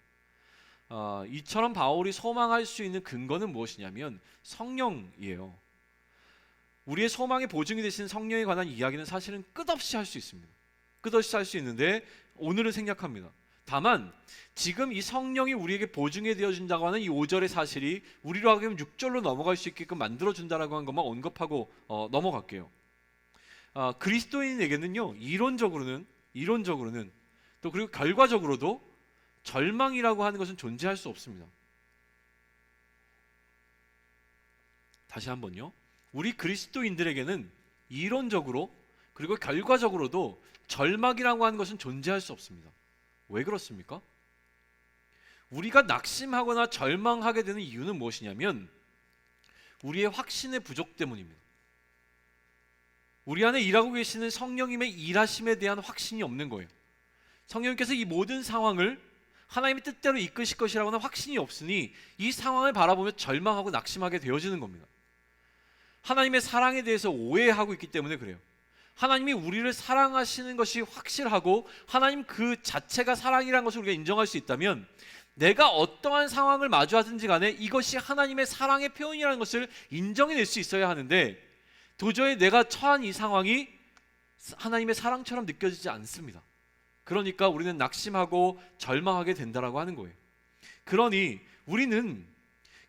이처럼 바울이 소망할 수 있는 근거는 무엇이냐면 성령이에요. 우리의 소망의 보증이 되신 성령에 관한 이야기는 사실은 끝없이 할 수 있습니다. 끝없이 할 수 있는데 오늘은 생략합니다. 다만 지금 이 성령이 우리에게 보증이 되어준다고 하는 이 5절의 사실이 우리로 하여금 6절로 넘어갈 수 있게끔 만들어준다라고 하는 것만 언급하고 넘어갈게요. 그리스도인에게는요, 이론적으로는 또 그리고 결과적으로도 절망이라고 하는 것은 존재할 수 없습니다. 다시 한번요. 우리 그리스도인들에게는 이론적으로 그리고 결과적으로도 절망이라고 하는 것은 존재할 수 없습니다. 왜 그렇습니까? 우리가 낙심하거나 절망하게 되는 이유는 무엇이냐면 우리의 확신의 부족 때문입니다. 우리 안에 일하고 계시는 성령님의 일하심에 대한 확신이 없는 거예요. 성령님께서 이 모든 상황을 하나님의 뜻대로 이끄실 것이라고 하는 확신이 없으니 이 상황을 바라보며 절망하고 낙심하게 되어지는 겁니다. 하나님의 사랑에 대해서 오해하고 있기 때문에 그래요. 하나님이 우리를 사랑하시는 것이 확실하고 하나님 그 자체가 사랑이라는 것을 우리가 인정할 수 있다면 내가 어떠한 상황을 마주하든지 간에 이것이 하나님의 사랑의 표현이라는 것을 인정해낼 수 있어야 하는데, 도저히 내가 처한 이 상황이 하나님의 사랑처럼 느껴지지 않습니다. 그러니까 우리는 낙심하고 절망하게 된다라고 하는 거예요. 그러니 우리는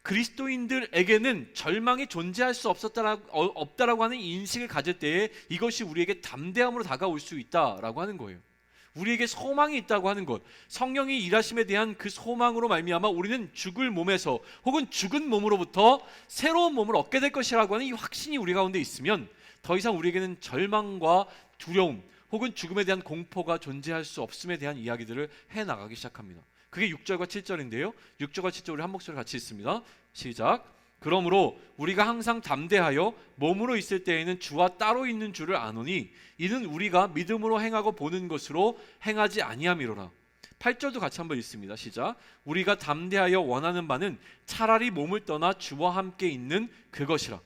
그리스도인들에게는 절망이 존재할 수 없다라고 하는 인식을 가질 때에 이것이 우리에게 담대함으로 다가올 수 있다라고 하는 거예요. 우리에게 소망이 있다고 하는 것, 성령이 일하심에 대한 그 소망으로 말미암아 우리는 죽을 몸에서 혹은 죽은 몸으로부터 새로운 몸을 얻게 될 것이라고 하는 이 확신이 우리 가운데 있으면 더 이상 우리에게는 절망과 두려움 혹은 죽음에 대한 공포가 존재할 수 없음에 대한 이야기들을 해나가기 시작합니다. 그게 6절과 7절인데요 6절과 7절 우리 한 목소리 같이 읽습니다. 시작. 그러므로 우리가 항상 담대하여 몸으로 있을 때에는 주와 따로 있는 줄을 아노니 이는 우리가 믿음으로 행하고 보는 것으로 행하지 아니함이로라. 8절도 같이 한번 읽습니다. 시작. 우리가 담대하여 원하는 바는 차라리 몸을 떠나 주와 함께 있는 그것이라.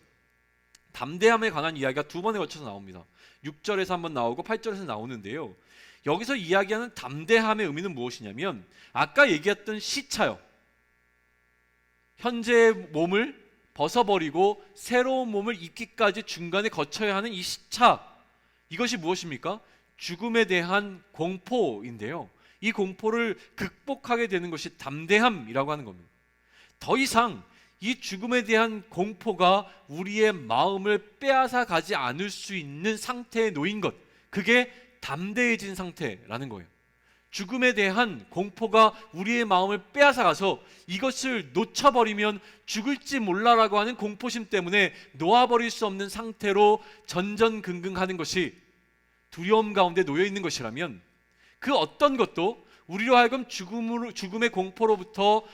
담대함에 관한 이야기가 두 번에 걸쳐서 나옵니다. 6절에서 한번 나오고 8절에서 나오는데요, 여기서 이야기하는 담대함의 의미는 무엇이냐면 아까 얘기했던 시차요. 현재의 몸을 벗어버리고 새로운 몸을 입기까지 중간에 거쳐야 하는 이 시차, 이것이 무엇입니까? 죽음에 대한 공포인데요, 이 공포를 극복하게 되는 것이 담대함이라고 하는 겁니다. 더 이상 이 죽음에 대한 공포가 우리의 마음을 빼앗아 가지 않을 수 있는 상태에 놓인 것, 그게 담대해진 상태라는 거예요. 죽음에 대한 공포가 우리의 마음을 빼앗아 가서 이것을 놓쳐버리면 죽을지 몰라라고 하는 공포심 때문에 놓아버릴 수 없는 상태로 전전긍긍하는 것이 두려움 가운데 놓여 있는 것이라면, 그 어떤 것도 우리로 하여금 죽음의 공포로부터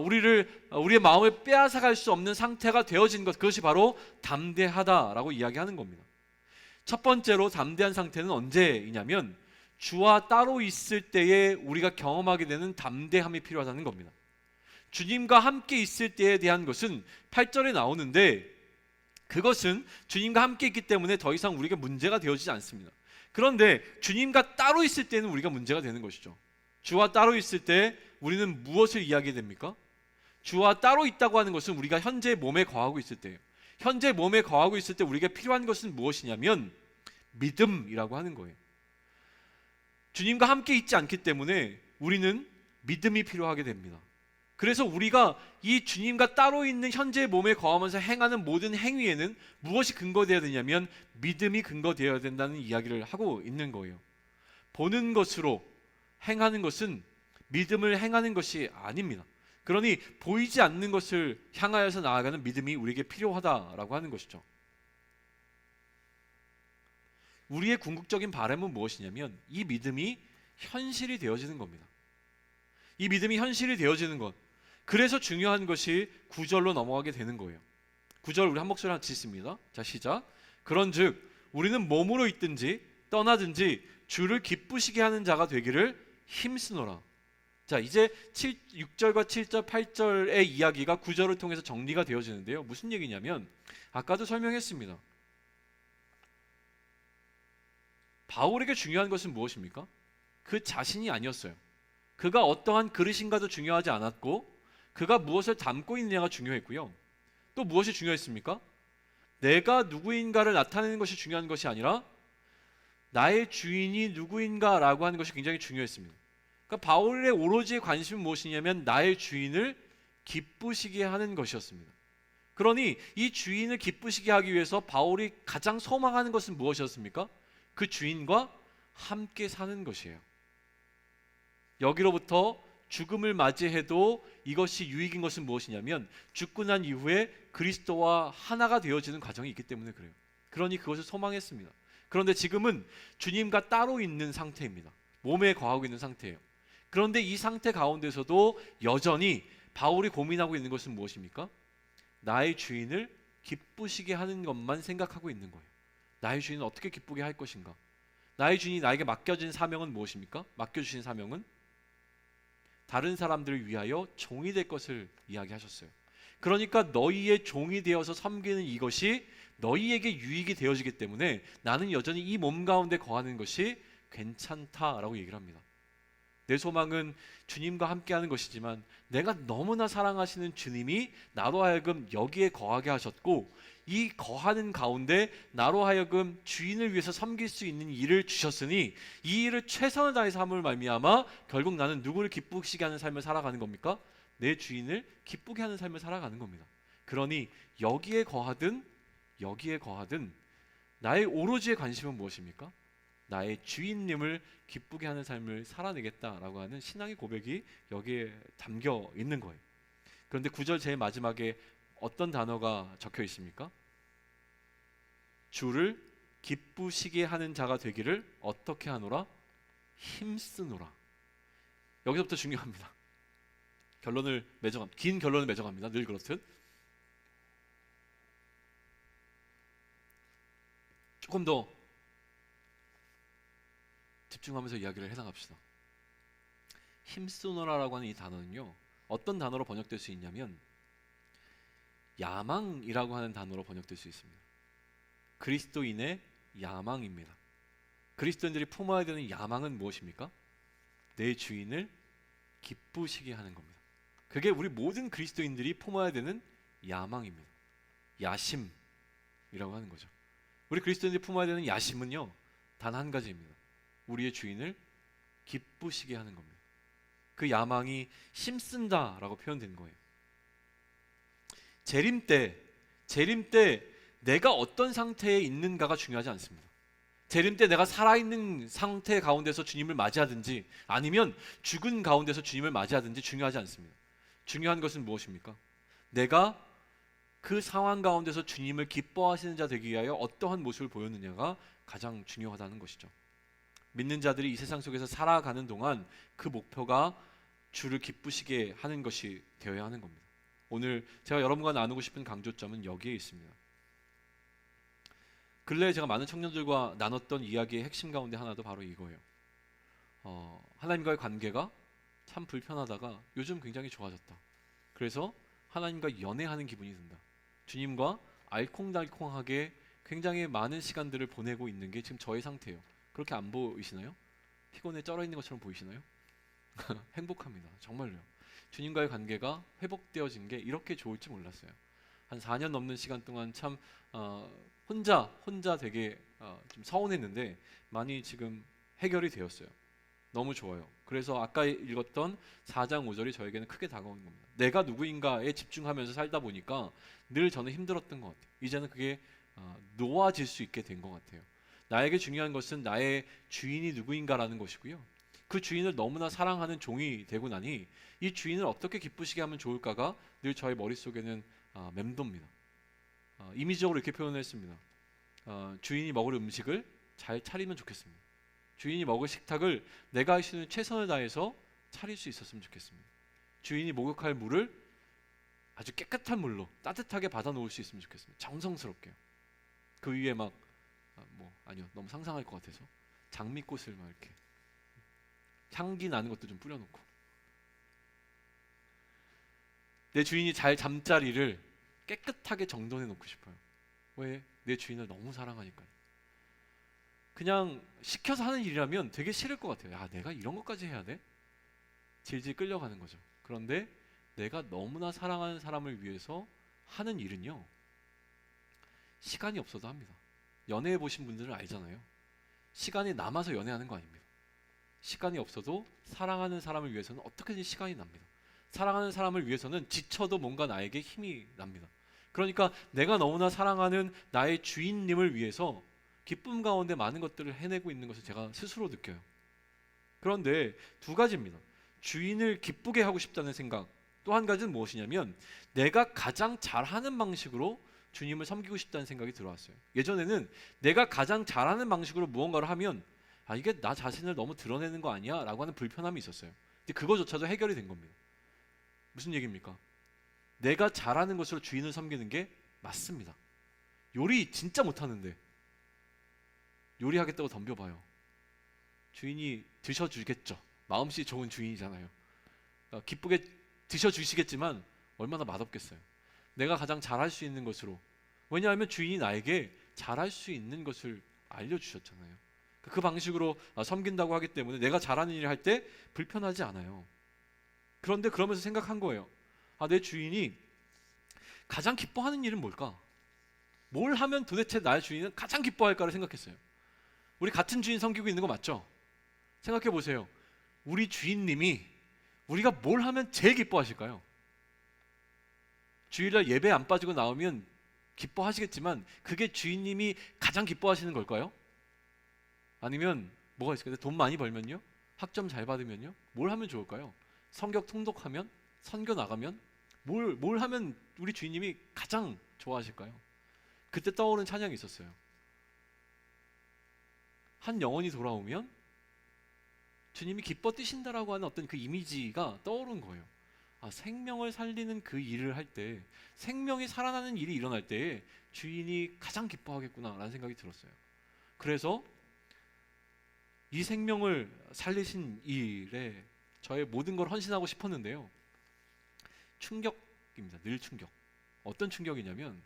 우리의 마음을 빼앗아갈 수 없는 상태가 되어진 것, 그것이 바로 담대하다라고 이야기하는 겁니다. 첫 번째로 담대한 상태는 언제이냐면 주와 따로 있을 때에 우리가 경험하게 되는 담대함이 필요하다는 겁니다. 주님과 함께 있을 때에 대한 것은 8절에 나오는데, 그것은 주님과 함께 있기 때문에 더 이상 우리가 문제가 되어지지 않습니다. 그런데 주님과 따로 있을 때는 우리가 문제가 되는 것이죠. 주와 따로 있을 때 우리는 무엇을 이야기됩니까? 주와 따로 있다고 하는 것은 우리가 현재 몸에 거하고 있을 때예요. 현재 몸에 거하고 있을 때 우리에게 필요한 것은 무엇이냐면 믿음이라고 하는 거예요. 주님과 함께 있지 않기 때문에 우리는 믿음이 필요하게 됩니다. 그래서 우리가 이 주님과 따로 있는 현재 몸에 거하면서 행하는 모든 행위에는 무엇이 근거되어야 되냐면 믿음이 근거되어야 된다는 이야기를 하고 있는 거예요. 보는 것으로 행하는 것은 믿음을 행하는 것이 아닙니다. 그러니 보이지 않는 것을 향하여서 나아가는 믿음이 우리에게 필요하다라고 하는 것이죠. 우리의 궁극적인 바람은 무엇이냐면 이 믿음이 현실이 되어지는 겁니다. 이 믿음이 현실이 되어지는 것, 그래서 중요한 것이 9절로 넘어가게 되는 거예요. 9절 우리 한 목소리 같이 읽습니다. 자, 시작. 그런즉 우리는 몸으로 있든지 떠나든지 주를 기쁘시게 하는 자가 되기를 힘쓰노라. 자, 이제 6절과 7절, 8절의 이야기가 9절을 통해서 정리가 되어지는데요, 무슨 얘기냐면 아까도 설명했습니다. 바울에게 중요한 것은 무엇입니까? 그 자신이 아니었어요. 그가 어떠한 그릇인가도 중요하지 않았고, 그가 무엇을 담고 있느냐가 중요했고요. 또 무엇이 중요했습니까? 내가 누구인가를 나타내는 것이 중요한 것이 아니라 나의 주인이 누구인가라고 하는 것이 굉장히 중요했습니다. 그러니까 바울의 오로지의 관심은 무엇이냐면 나의 주인을 기쁘시게 하는 것이었습니다. 그러니 이 주인을 기쁘시게 하기 위해서 바울이 가장 소망하는 것은 무엇이었습니까? 그 주인과 함께 사는 것이에요. 여기로부터 죽음을 맞이해도 이것이 유익인 것은 무엇이냐면 죽고 난 이후에 그리스도와 하나가 되어지는 과정이 있기 때문에 그래요. 그러니 그것을 소망했습니다. 그런데 지금은 주님과 따로 있는 상태입니다. 몸에 거하고 있는 상태예요. 그런데 이 상태 가운데서도 여전히 바울이 고민하고 있는 것은 무엇입니까? 나의 주인을 기쁘시게 하는 것만 생각하고 있는 거예요. 나의 주인은 어떻게 기쁘게 할 것인가? 나의 주인이 나에게 맡겨진 사명은 무엇입니까? 맡겨주신 사명은 다른 사람들을 위하여 종이 될 것을 이야기하셨어요. 그러니까 너희의 종이 되어서 섬기는 이것이 너희에게 유익이 되어지기 때문에 나는 여전히 이 몸 가운데 거하는 것이 괜찮다라고 얘기를 합니다. 내 소망은 주님과 함께하는 것이지만 내가 너무나 사랑하시는 주님이 나로 하여금 여기에 거하게 하셨고 이 거하는 가운데 나로 하여금 주인을 위해서 섬길 수 있는 일을 주셨으니 이 일을 최선을 다해서 함을 말미암아 결국 나는 누구를 기쁘시게 하는 삶을 살아가는 겁니까? 내 주인을 기쁘게 하는 삶을 살아가는 겁니다. 그러니 여기에 거하든 나의 오로지의 관심은 무엇입니까? 나의 주인님을 기쁘게 하는 삶을 살아내겠다라고 하는 신앙의 고백이 여기에 담겨 있는 거예요. 그런데 9절 제일 마지막에 어떤 단어가 적혀 있습니까? 주를 기쁘시게 하는 자가 되기를 어떻게 하노라? 힘쓰노라. 여기서부터 중요합니다. 긴 결론을 맺어갑니다. 늘 그렇듯. 조금 더 집중하면서 이야기를 해나갑시다. 힘쓰노라라고 하는 이 단어는요, 어떤 단어로 번역될 수 있냐면 야망이라고 하는 단어로 번역될 수 있습니다. 그리스도인의 야망입니다. 그리스도인들이 품어야 되는 야망은 무엇입니까? 내 주인을 기쁘시게 하는 겁니다. 그게 우리 모든 그리스도인들이 품어야 되는 야망입니다. 야심이라고 하는 거죠. 우리 그리스도인들이 품어야 되는 야심은요, 단 한 가지입니다. 우리의 주인을 기쁘시게 하는 겁니다. 그 야망이 힘쓴다라고 표현된 거예요. 재림 때 내가 어떤 상태에 있는가가 중요하지 않습니다. 재림 때 내가 살아있는 상태 가운데서 주님을 맞이하든지 아니면 죽은 가운데서 주님을 맞이하든지 중요하지 않습니다. 중요한 것은 무엇입니까? 내가 그 상황 가운데서 주님을 기뻐하시는 자 되기 위하여 어떠한 모습을 보였느냐가 가장 중요하다는 것이죠. 믿는 자들이 이 세상 속에서 살아가는 동안 그 목표가 주를 기쁘시게 하는 것이 되어야 하는 겁니다. 오늘 제가 여러분과 나누고 싶은 강조점은 여기에 있습니다. 근래에 제가 많은 청년들과 나눴던 이야기의 핵심 가운데 하나도 바로 이거예요. 하나님과의 관계가 참 불편하다가 요즘 굉장히 좋아졌다. 그래서 하나님과 연애하는 기분이 든다. 주님과 알콩달콩하게 굉장히 많은 시간들을 보내고 있는 게 지금 저의 상태예요. 그렇게 안 보이시나요? 피곤에 쩔어 있는 것처럼 보이시나요? 행복합니다. 정말로요. 주님과의 관계가 회복되어진 게 이렇게 좋을지 몰랐어요. 한 4년 넘는 시간 동안 참 혼자 되게 좀 서운했는데 많이 지금 해결이 되었어요. 너무 좋아요. 그래서 아까 읽었던 4장 5절이 저에게는 크게 다가오는 겁니다. 내가 누구인가에 집중하면서 살다 보니까 늘 저는 힘들었던 것 같아요. 이제는 그게 놓아질 수 있게 된 것 같아요. 나에게 중요한 것은 나의 주인이 누구인가라는 것이고요. 그 주인을 너무나 사랑하는 종이 되고 나니 이 주인을 어떻게 기쁘시게 하면 좋을까가 늘 저의 머릿속에는 맴돕니다. 이미지적으로 이렇게 표현했습니다. 주인이 먹을 음식을 잘 차리면 좋겠습니다. 주인이 먹을 식탁을 내가 할 수 있는 최선을 다해서 차릴 수 있었으면 좋겠습니다. 주인이 목욕할 물을 아주 깨끗한 물로 따뜻하게 받아 놓을 수 있으면 좋겠습니다. 정성스럽게요. 그 위에 아니요, 너무 상상할 것 같아서 장미꽃을 막 이렇게 향기 나는 것도 좀 뿌려놓고 내 주인이 잘 잠자리를 깨끗하게 정돈해 놓고 싶어요. 왜? 내 주인을 너무 사랑하니까요. 그냥 시켜서 하는 일이라면 되게 싫을 것 같아요. 야, 내가 이런 것까지 해야 돼? 질질 끌려가는 거죠. 그런데 내가 너무나 사랑하는 사람을 위해서 하는 일은요, 시간이 없어도 합니다. 연애해 보신 분들은 알잖아요. 시간이 남아서 연애하는 거 아닙니다. 시간이 없어도 사랑하는 사람을 위해서는 어떻게든 시간이 납니다. 사랑하는 사람을 위해서는 지쳐도 뭔가 나에게 힘이 납니다. 그러니까 내가 너무나 사랑하는 나의 주인님을 위해서 기쁨 가운데 많은 것들을 해내고 있는 것을 제가 스스로 느껴요. 그런데 두 가지입니다. 주인을 기쁘게 하고 싶다는 생각, 또 한 가지는 무엇이냐면 내가 가장 잘하는 방식으로 주님을 섬기고 싶다는 생각이 들어왔어요. 예전에는 내가 가장 잘하는 방식으로 무언가를 하면 이게 나 자신을 너무 드러내는 거 아니야? 라고 하는 불편함이 있었어요. 근데 그거조차도 해결이 된 겁니다. 무슨 얘기입니까? 내가 잘하는 것으로 주인을 섬기는 게 맞습니다. 요리 진짜 못하는데 요리하겠다고 덤벼봐요. 주인이 드셔주겠죠. 마음씨 좋은 주인이잖아요. 기쁘게 드셔주시겠지만 얼마나 맛없겠어요. 내가 가장 잘할 수 있는 것으로, 왜냐하면 주인이 나에게 잘할 수 있는 것을 알려주셨잖아요. 그 방식으로 섬긴다고 하기 때문에 내가 잘하는 일을 할 때 불편하지 않아요. 그런데 그러면서 생각한 거예요. 내 주인이 가장 기뻐하는 일은 뭘까? 뭘 하면 도대체 나의 주인은 가장 기뻐할까를 생각했어요. 우리 같은 주인 섬기고 있는 거 맞죠? 생각해 보세요. 우리 주인님이 우리가 뭘 하면 제일 기뻐하실까요? 주일날 예배 안 빠지고 나오면 기뻐하시겠지만 그게 주인님이 가장 기뻐하시는 걸까요? 아니면 뭐가 있을까요? 돈 많이 벌면요? 학점 잘 받으면요? 뭘 하면 좋을까요? 성경 통독하면? 선교 나가면? 뭘 하면 우리 주인님이 가장 좋아하실까요? 그때 떠오른 찬양이 있었어요. 한 영혼이 돌아오면 주님이 기뻐 뛰신다라고 하는 어떤 그 이미지가 떠오른 거예요. 생명을 살리는 그 일을 할 때, 생명이 살아나는 일이 일어날 때 주인이 가장 기뻐하겠구나라는 생각이 들었어요. 그래서 이 생명을 살리신 일에 저의 모든 걸 헌신하고 싶었는데요. 충격입니다. 늘 충격. 어떤 충격이냐면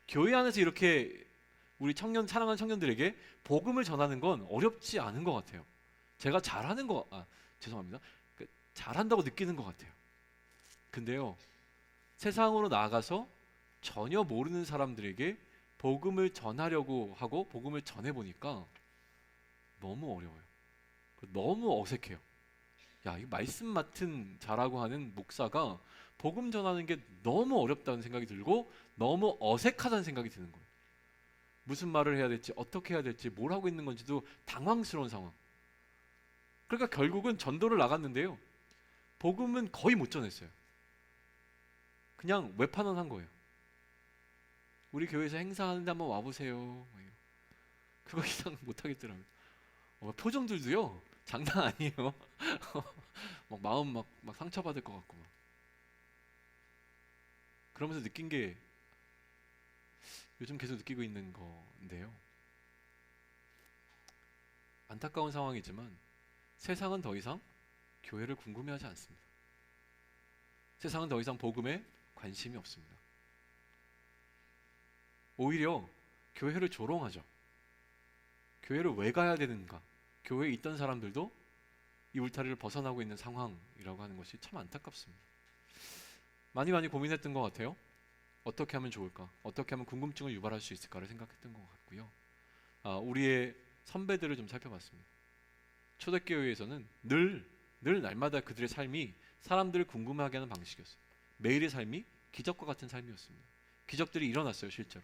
교회 안에서 이렇게 우리 사랑하는 청년들에게 복음을 전하는 건 어렵지 않은 것 같아요. 제가 죄송합니다. 잘한다고 느끼는 것 같아요. 근데요, 세상으로 나아가서 전혀 모르는 사람들에게 복음을 전하려고 하고 복음을 전해보니까 너무 어려워요. 너무 어색해요. 이 말씀 맡은 자라고 하는 목사가 복음 전하는 게 너무 어렵다는 생각이 들고 너무 어색하다는 생각이 드는 거예요. 무슨 말을 해야 될지, 어떻게 해야 될지, 뭘 하고 있는 건지도 당황스러운 상황. 그러니까 결국은 전도를 나갔는데요, 복음은 거의 못 전했어요. 그냥 외판원 한 거예요. 우리 교회에서 행사하는데 한번 와보세요. 그거 이상 못 하겠더라고요. 표정들도요 장난 아니에요. 막 마음 막 상처받을 것 같고 그러면서 느낀 게 요즘 계속 느끼고 있는 건데요. 안타까운 상황이지만 세상은 더 이상 교회를 궁금해하지 않습니다. 세상은 더 이상 복음에 관심이 없습니다. 오히려 교회를 조롱하죠. 교회를 왜 가야 되는가? 교회에 있던 사람들도 이 울타리를 벗어나고 있는 상황이라고 하는 것이 참 안타깝습니다. 많이 고민했던 것 같아요. 어떻게 하면 좋을까? 어떻게 하면 궁금증을 유발할 수 있을까를 생각했던 것 같고요. 우리의 선배들을 좀 살펴봤습니다. 초대교회에서는 늘 날마다 그들의 삶이 사람들을 궁금하게 하는 방식이었어요. 매일의 삶이 기적과 같은 삶이었습니다. 기적들이 일어났어요, 실제로.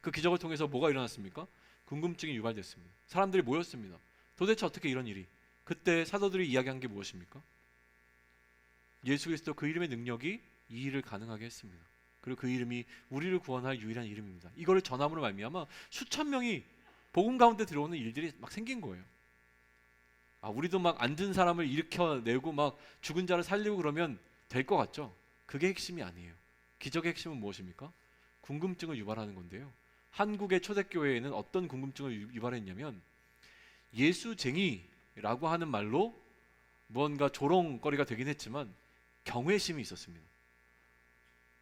그 기적을 통해서 뭐가 일어났습니까? 궁금증이 유발됐습니다. 사람들이 모였습니다. 도대체 어떻게 이런 일이? 그때 사도들이 이야기한 게 무엇입니까? 예수 그리스도 그 이름의 능력이 이 일을 가능하게 했습니다. 그리고 그 이름이 우리를 구원할 유일한 이름입니다. 이거를 전함으로 말미암아 수천 명이 복음 가운데 들어오는 일들이 막 생긴 거예요. 우리도 막 앉은 사람을 일으켜내고 막 죽은 자를 살리고 그러면 될 것 같죠? 그게 핵심이 아니에요. 기적의 핵심은 무엇입니까? 궁금증을 유발하는 건데요. 한국의 초대교회에는 어떤 궁금증을 유발했냐면 예수쟁이라고 하는 말로 무언가 조롱거리가 되긴 했지만 경외심이 있었습니다.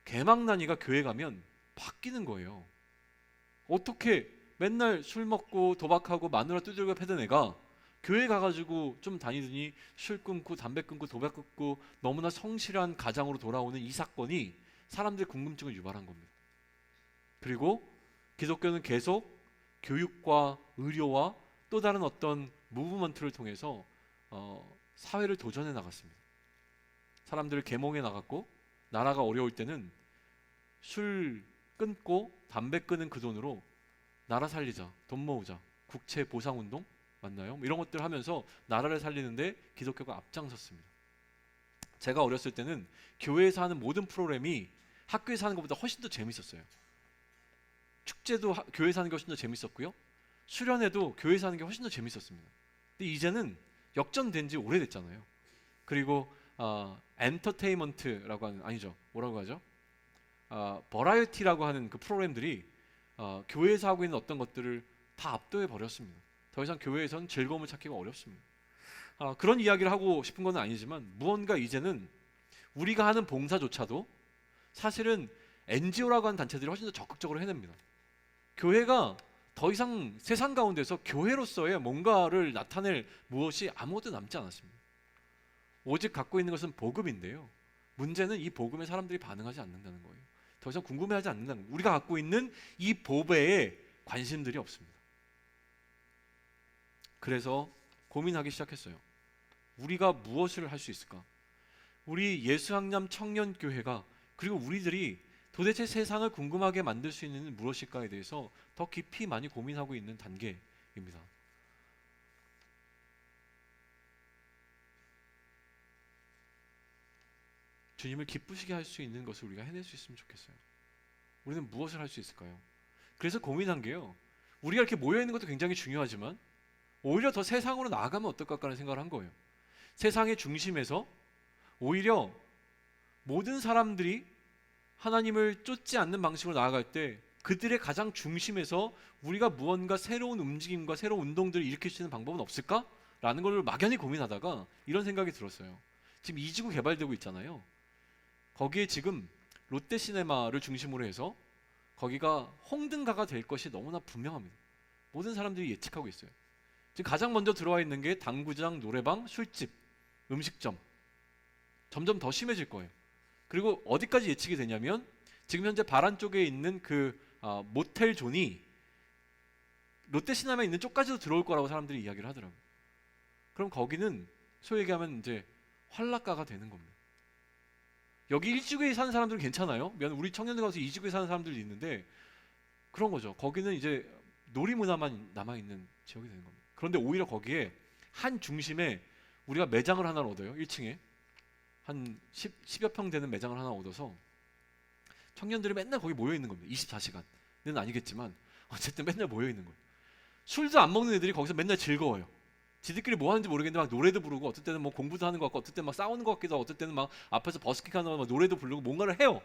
개망나니가 교회 가면 바뀌는 거예요. 어떻게 맨날 술 먹고 도박하고 마누라 두들겨 패던 애가 교회 가가지고 좀 다니더니 술 끊고 담배 끊고 도박 끊고 너무나 성실한 가장으로 돌아오는 이 사건이 사람들의 궁금증을 유발한 겁니다. 그리고 기독교는 계속 교육과 의료와 또 다른 어떤 무브먼트를 통해서 사회를 도전해 나갔습니다. 사람들을 계몽해 나갔고 나라가 어려울 때는 술 끊고 담배 끊은 그 돈으로 나라 살리자, 돈 모으자, 국채 보상운동 맞나요? 이런 것들 하면서 나라를 살리는데 기독교가 앞장섰습니다. 제가 어렸을 때는 교회에서 하는 모든 프로그램이 학교에서 하는 것보다 훨씬 더 재밌었어요. 축제도 교회에서 하는 게 훨씬 더 재밌었고요. 수련회도 교회에서 하는 게 훨씬 더 재밌었습니다. 근데 이제는 역전된 지 오래됐잖아요. 그리고 엔터테인먼트라고 하는, 아니죠, 뭐라고 하죠? 버라이어티라고 하는 그 프로그램들이 교회에서 하고 있는 어떤 것들을 다 압도해 버렸습니다. 더 이상 교회에서는 즐거움을 찾기가 어렵습니다. 그런 이야기를 하고 싶은 건 아니지만 무언가 이제는 우리가 하는 봉사조차도 사실은 NGO라고 하는 단체들이 훨씬 더 적극적으로 해냅니다. 교회가 더 이상 세상 가운데서 교회로서의 뭔가를 나타낼 무엇이 아무것도 남지 않았습니다. 오직 갖고 있는 것은 복음인데요, 문제는 이 복음에 사람들이 반응하지 않는다는 거예요. 더 이상 궁금해하지 않는다는 거예요. 우리가 갖고 있는 이 보배에 관심들이 없습니다. 그래서 고민하기 시작했어요. 우리가 무엇을 할 수 있을까? 우리 예수항남 청년교회가, 그리고 우리들이 도대체 세상을 궁금하게 만들 수 있는 무엇일까에 대해서 더 깊이 많이 고민하고 있는 단계입니다. 주님을 기쁘시게 할 수 있는 것을 우리가 해낼 수 있으면 좋겠어요. 우리는 무엇을 할 수 있을까요? 그래서 고민한 게요, 우리가 이렇게 모여있는 것도 굉장히 중요하지만 오히려 더 세상으로 나아가면 어떨까 하는 생각을 한 거예요. 세상의 중심에서 오히려 모든 사람들이 하나님을 쫓지 않는 방식으로 나아갈 때 그들의 가장 중심에서 우리가 무언가 새로운 움직임과 새로운 운동들을 일으킬 수 있는 방법은 없을까? 라는 걸 막연히 고민하다가 이런 생각이 들었어요. 지금 이지구 개발되고 있잖아요. 거기에 지금 롯데시네마를 중심으로 해서 거기가 홍등가가 될 것이 너무나 분명합니다. 모든 사람들이 예측하고 있어요. 지금 가장 먼저 들어와 있는 게 당구장, 노래방, 술집, 음식점. 점점 더 심해질 거예요. 그리고 어디까지 예측이 되냐면 지금 현재 바란 쪽에 있는 그 모텔 존이 롯데시네마에 있는 쪽까지도 들어올 거라고 사람들이 이야기를 하더라고요. 그럼 거기는 소위 얘기하면 이제 환락가가 되는 겁니다. 여기 1지구에 사는 사람들은 괜찮아요. 우리 청년들 가서 2지구에 사는 사람들이 있는데 그런 거죠. 거기는 이제 놀이문화만 남아있는 지역이 되는 겁니다. 그런데 오히려 거기에 한 중심에 우리가 매장을 하나 얻어요. 1층에 한 10여 평 되는 매장을 하나 얻어서 청년들이 맨날 거기 모여 있는 겁니다. 24시간은 아니겠지만 어쨌든 맨날 모여 있는 거예요. 술도 안 먹는 애들이 거기서 맨날 즐거워요. 지들끼리 뭐 하는지 모르겠는데 막 노래도 부르고, 어떨 때는 뭐 공부도 하는 것 같고, 어떨 때는 막 싸우는 것 같기도 하고, 어떨 때는 막 앞에서 버스킹하는 막 노래도 부르고 뭔가를 해요.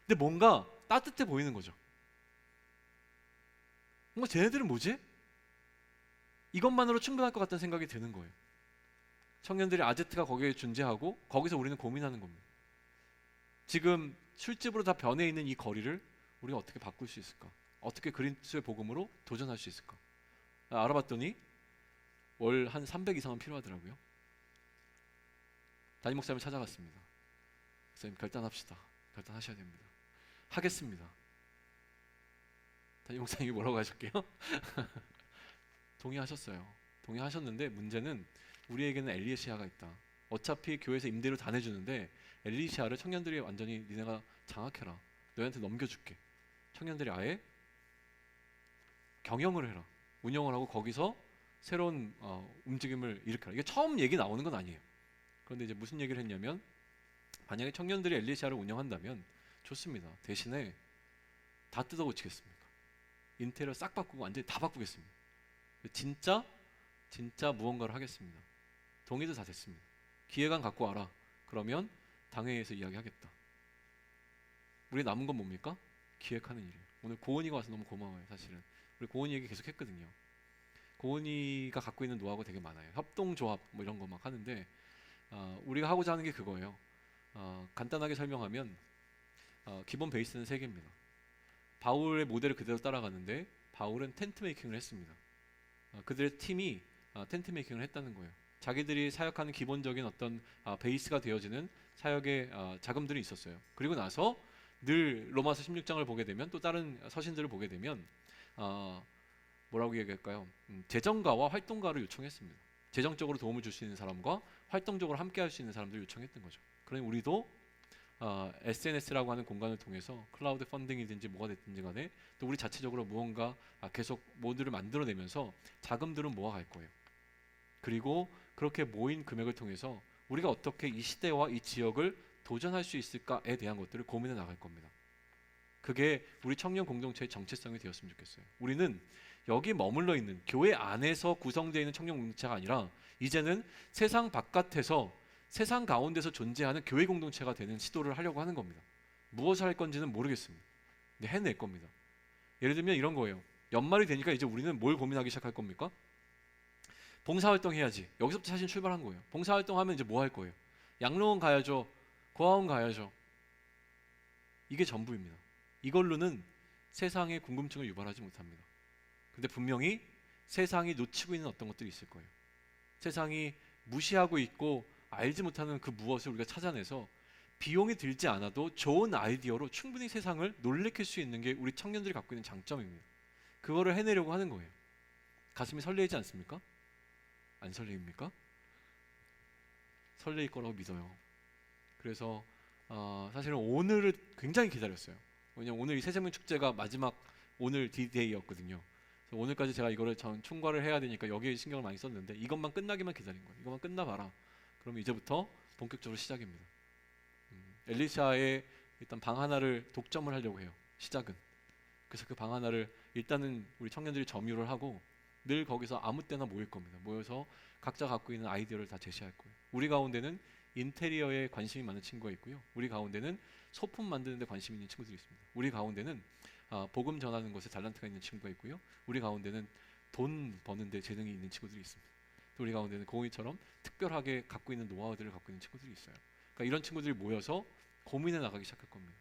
근데 뭔가 따뜻해 보이는 거죠. 뭔가 쟤네들은 뭐지? 이것만으로 충분할 것 같다는 생각이 드는 거예요. 청년들이 아제트가 거기에 존재하고 거기서 우리는 고민하는 겁니다. 지금 술집으로 다 변해 있는 이 거리를 우리가 어떻게 바꿀 수 있을까? 어떻게 그리스도의 복음으로 도전할 수 있을까? 알아봤더니 월 한 300 이상은 필요하더라고요. 담임 목사님을 찾아갔습니다. 목사님 결단합시다. 결단하셔야 됩니다. 하겠습니다. 담임 목사님이 뭐라고 하셨게요? 동의하셨어요. 동의하셨는데 문제는 우리에게는 엘리시아가 있다. 어차피 교회에서 임대료 다 내주는데 엘리시아를 청년들이 완전히 니네가 장악해라. 너희한테 넘겨줄게. 청년들이 아예 경영을 해라. 운영을 하고 거기서 새로운 움직임을 일으켜라. 이게 처음 얘기 나오는 건 아니에요. 그런데 이제 무슨 얘기를 했냐면, 만약에 청년들이 엘리시아를 운영한다면 좋습니다. 대신에 다 뜯어 고치겠습니다. 인테리어 싹 바꾸고 완전히 다 바꾸겠습니다. 진짜 무언가를 하겠습니다. 동의도 다 됐습니다. 기획안 갖고 와라. 그러면 당회에서 이야기하겠다. 우리 남은 건 뭡니까? 기획하는 일이에요. 오늘 고은이가 와서 너무 고마워요. 사실은 우리 고은이 얘기 계속 했거든요. 고은이가 갖고 있는 노하우가 되게 많아요. 협동조합 뭐 이런 거 막 하는데 우리가 하고자 하는 게 그거예요. 간단하게 설명하면 기본 베이스는 3개입니다. 바울의 모델을 그대로 따라가는데 바울은 텐트 메이킹을 했습니다. 그들의 팀이 텐트 메이킹을 했다는 거예요. 자기들이 사역하는 기본적인 어떤 베이스가 되어지는 사역의 자금들이 있었어요. 그리고 나서 늘 로마서 16장을 보게 되면, 또 다른 서신들을 보게 되면 뭐라고 얘기할까요? 재정가와 활동가를 요청했습니다. 재정적으로 도움을 줄 수 있는 사람과 활동적으로 함께 할 수 있는 사람들을 요청했던 거죠. 그러니 우리도 SNS라고 하는 공간을 통해서 클라우드 펀딩이든지 뭐가 됐든지 간에 또 우리 자체적으로 무언가 계속 모드를 만들어내면서 자금들은 모아갈 거예요. 그리고 그렇게 모인 금액을 통해서 우리가 어떻게 이 시대와 이 지역을 도전할 수 있을까에 대한 것들을 고민해 나갈 겁니다. 그게 우리 청년 공동체의 정체성이 되었으면 좋겠어요. 우리는 여기 머물러 있는 교회 안에서 구성되어 있는 청년 공동체가 아니라 이제는 세상 바깥에서, 세상 가운데서 존재하는 교회 공동체가 되는 시도를 하려고 하는 겁니다. 무엇을 할 건지는 모르겠습니다. 근데 해낼 겁니다. 예를 들면 이런 거예요. 연말이 되니까 이제 우리는 뭘 고민하기 시작할 겁니까? 봉사활동 해야지. 여기서부터 사실 출발한 거예요. 봉사활동 하면 이제 뭐 할 거예요? 양로원 가야죠. 고아원 가야죠. 이게 전부입니다. 이걸로는 세상의 궁금증을 유발하지 못합니다. 근데 분명히 세상이 놓치고 있는 어떤 것들이 있을 거예요. 세상이 무시하고 있고 알지 못하는 그 무엇을 우리가 찾아내서 비용이 들지 않아도 좋은 아이디어로 충분히 세상을 놀래킬 수 있는 게 우리 청년들이 갖고 있는 장점입니다. 그거를 해내려고 하는 거예요. 가슴이 설레지 않습니까? 안 설레입니까? 설레일 거라고 믿어요. 그래서 사실은 오늘을 굉장히 기다렸어요. 왜냐면 오늘 이 새생명 축제가 마지막 오늘 D-Day였거든요. 오늘까지 제가 이거를 전 총괄을 해야 되니까 여기에 신경을 많이 썼는데 이것만 끝나기만 기다린 거예요. 이것만 끝나봐라. 그러면 이제부터 본격적으로 시작입니다. 엘리샤의 일단 방 하나를 독점을 하려고 해요. 시작은. 그래서 그 방 하나를 일단은 우리 청년들이 점유를 하고 늘 거기서 아무 때나 모일 겁니다. 모여서 각자 갖고 있는 아이디어를 다 제시할 거예요. 우리 가운데는 인테리어에 관심이 많은 친구가 있고요. 우리 가운데는 소품 만드는 데 관심이 있는 친구들이 있습니다. 우리 가운데는 복음 전하는 것에 달란트가 있는 친구가 있고요. 우리 가운데는 돈 버는 데 재능이 있는 친구들이 있습니다. 또 우리 가운데는 공의처럼 특별하게 갖고 있는 노하우들을 갖고 있는 친구들이 있어요. 그러니까 이런 친구들이 모여서 고민해 나가기 시작할 겁니다.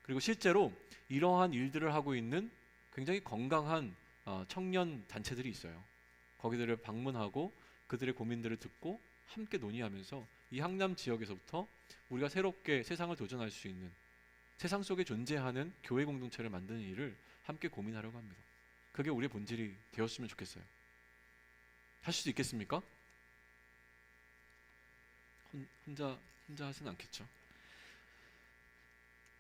그리고 실제로 이러한 일들을 하고 있는 굉장히 건강한 청년 단체들이 있어요. 거기들을 방문하고 그들의 고민들을 듣고 함께 논의하면서 이 항남 지역에서부터 우리가 새롭게 세상을 도전할 수 있는 세상 속에 존재하는 교회 공동체를 만드는 일을 함께 고민하려고 합니다. 그게 우리의 본질이 되었으면 좋겠어요. 하실 수 있겠습니까? 혼자 하진 않겠죠.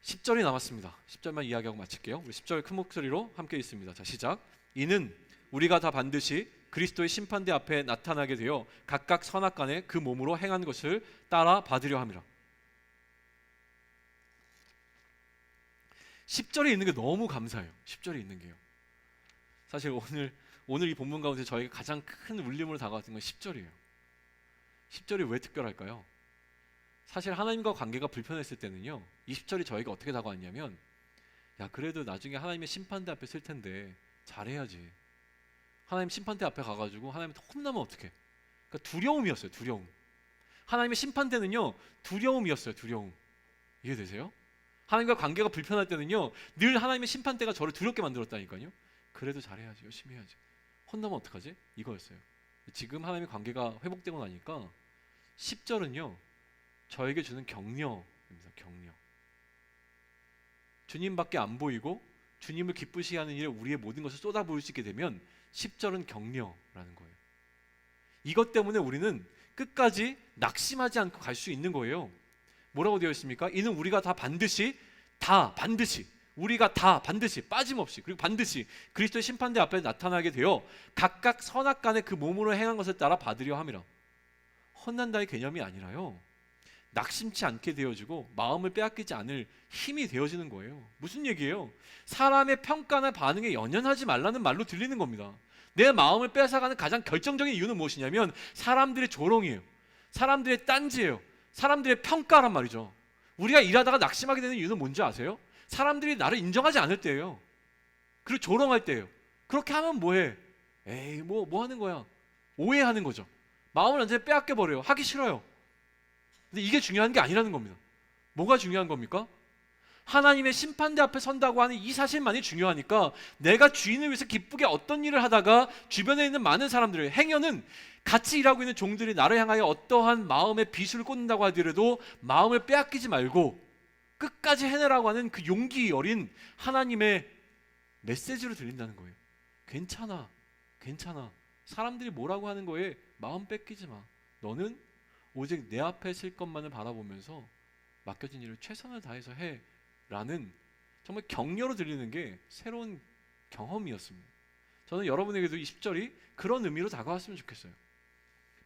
10절이 남았습니다. 10절만 이야기하고 마칠게요. 우리 10절 큰 목소리로 함께 읽습니다. 자, 시작. 이는 우리가 다 반드시 그리스도의 심판대 앞에 나타나게 되어 각각 선악간에 그 몸으로 행한 것을 따라 받으려 함이라. 10절에 있는 게 너무 감사해요. 10절에 있는 게요. 사실 오늘 이 본문 가운데 저희가 가장 큰 울림으로 다가왔던 건 10절이에요. 10절이 왜 특별할까요? 사실 하나님과 관계가 불편했을 때는요, 20절이 저희가 어떻게 다가왔냐면, 야, 그래도 나중에 하나님의 심판대 앞에 쓸 텐데 잘해야지. 하나님 심판대 앞에 가가지고 하나님한테 혼나면 어떡해? 그러니까 두려움이었어요. 두려움. 하나님의 심판대는요, 두려움이었어요. 두려움. 이해되세요? 하나님과 관계가 불편할 때는요, 늘 하나님의 심판대가 저를 두렵게 만들었다니까요. 그래도 잘해야지. 열심히 해야지. 혼나면 어떡하지? 이거였어요. 지금 하나님의 관계가 회복되고 나니까 10절은요, 저에게 주는 격려입니다. 격려. 주님밖에 안 보이고 주님을 기쁘시게 하는 일에 우리의 모든 것을 쏟아부을 수 있게 되면 10절은 격려라는 거예요. 이것 때문에 우리는 끝까지 낙심하지 않고 갈 수 있는 거예요. 뭐라고 되어 있습니까? 이는 우리가 다 반드시 우리가 다 반드시 빠짐없이 그리고 반드시 그리스도의 심판대 앞에 나타나게 되어 각각 선악간에 그 몸으로 행한 것을 따라 받으려 함이라. 혼난다의 개념이 아니라요, 낙심치 않게 되어지고 마음을 빼앗기지 않을 힘이 되어지는 거예요. 무슨 얘기예요? 사람의 평가나 반응에 연연하지 말라는 말로 들리는 겁니다. 내 마음을 뺏어가는 가장 결정적인 이유는 무엇이냐면 사람들의 조롱이에요. 사람들의 딴지예요. 사람들의 평가란 말이죠. 우리가 일하다가 낙심하게 되는 이유는 뭔지 아세요? 사람들이 나를 인정하지 않을 때예요. 그리고 조롱할 때예요. 그렇게 하면 뭐해? 에이, 뭐 하는 거야? 오해하는 거죠. 마음을 완전히 빼앗겨 버려요. 하기 싫어요. 근데 이게 중요한 게 아니라는 겁니다. 뭐가 중요한 겁니까? 하나님의 심판대 앞에 선다고 하는 이 사실만이 중요하니까 내가 주인을 위해서 기쁘게 어떤 일을 하다가 주변에 있는 많은 사람들을, 행여는 같이 일하고 있는 종들이 나를 향하여 어떠한 마음의 비수를 꽂는다고 하더라도 마음을 빼앗기지 말고 끝까지 해내라고 하는 그 용기 어린 하나님의 메시지로 들린다는 거예요. 괜찮아. 사람들이 뭐라고 하는 거에 마음 뺏기지 마. 너는 오직 내 앞에 쓸 것만을 바라보면서 맡겨진 일을 최선을 다해서 해 라는 정말 격려로 들리는 게 새로운 경험이었습니다. 저는 여러분에게도 20절이 그런 의미로 다가왔으면 좋겠어요.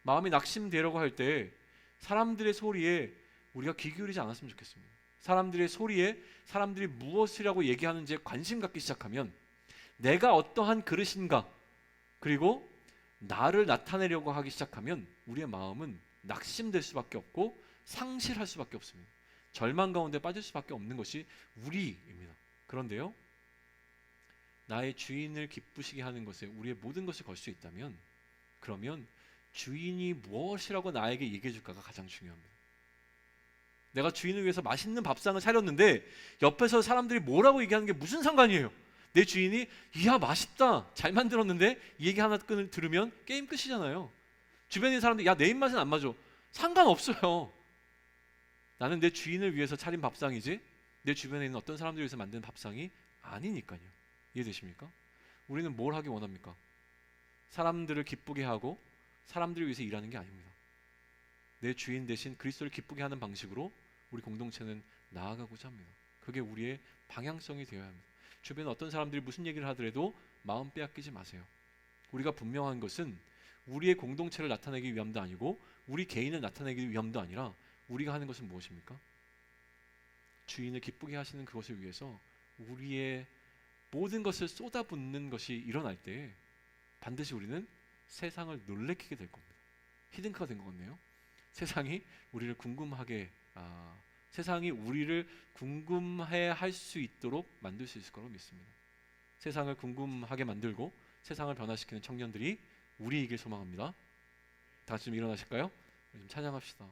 마음이 낙심되려고 할 때 사람들의 소리에 우리가 귀 기울이지 않았으면 좋겠습니다. 사람들의 소리에 사람들이 무엇이라고 얘기하는지에 관심 갖기 시작하면 내가 어떠한 그릇인가, 그리고 나를 나타내려고 하기 시작하면 우리의 마음은 낙심될 수밖에 없고 상실할 수밖에 없습니다. 절망 가운데 빠질 수밖에 없는 것이 우리입니다. 그런데요, 나의 주인을 기쁘시게 하는 것에 우리의 모든 것을 걸 수 있다면, 그러면 주인이 무엇이라고 나에게 얘기해 줄까가 가장 중요합니다. 내가 주인을 위해서 맛있는 밥상을 차렸는데 옆에서 사람들이 뭐라고 얘기하는 게 무슨 상관이에요? 내 주인이 이야 맛있다 잘 만들었는데 이 얘기 하나 들으면 게임 끝이잖아요. 주변에 있는 사람들 야 내 입맛은 안 맞아. 상관없어요. 나는 내 주인을 위해서 차린 밥상이지 내 주변에 있는 어떤 사람들을 위해서 만든 밥상이 아니니까요. 이해되십니까? 우리는 뭘 하기 원합니까? 사람들을 기쁘게 하고 사람들을 위해서 일하는 게 아닙니다. 내 주인 대신 그리스도를 기쁘게 하는 방식으로 우리 공동체는 나아가고자 합니다. 그게 우리의 방향성이 되어야 합니다. 주변에 어떤 사람들이 무슨 얘기를 하더라도 마음 빼앗기지 마세요. 우리가 분명한 것은 우리의 공동체를 나타내기 위함도 아니고 우리 개인을 나타내기 위함도 아니라 우리가 하는 것은 무엇입니까? 주인을 기쁘게 하시는 그것을 위해서 우리의 모든 것을 쏟아붓는 것이 일어날 때 반드시 우리는 세상을 놀래키게 될 겁니다. 히든크가 된 것 같네요. 세상이 우리를 궁금해 할 수 있도록 만들 수 있을 거라고 믿습니다. 세상을 궁금하게 만들고 세상을 변화시키는 청년들이 우리이길 소망합니다. 다 같이 좀 일어나실까요? 좀 찬양합시다.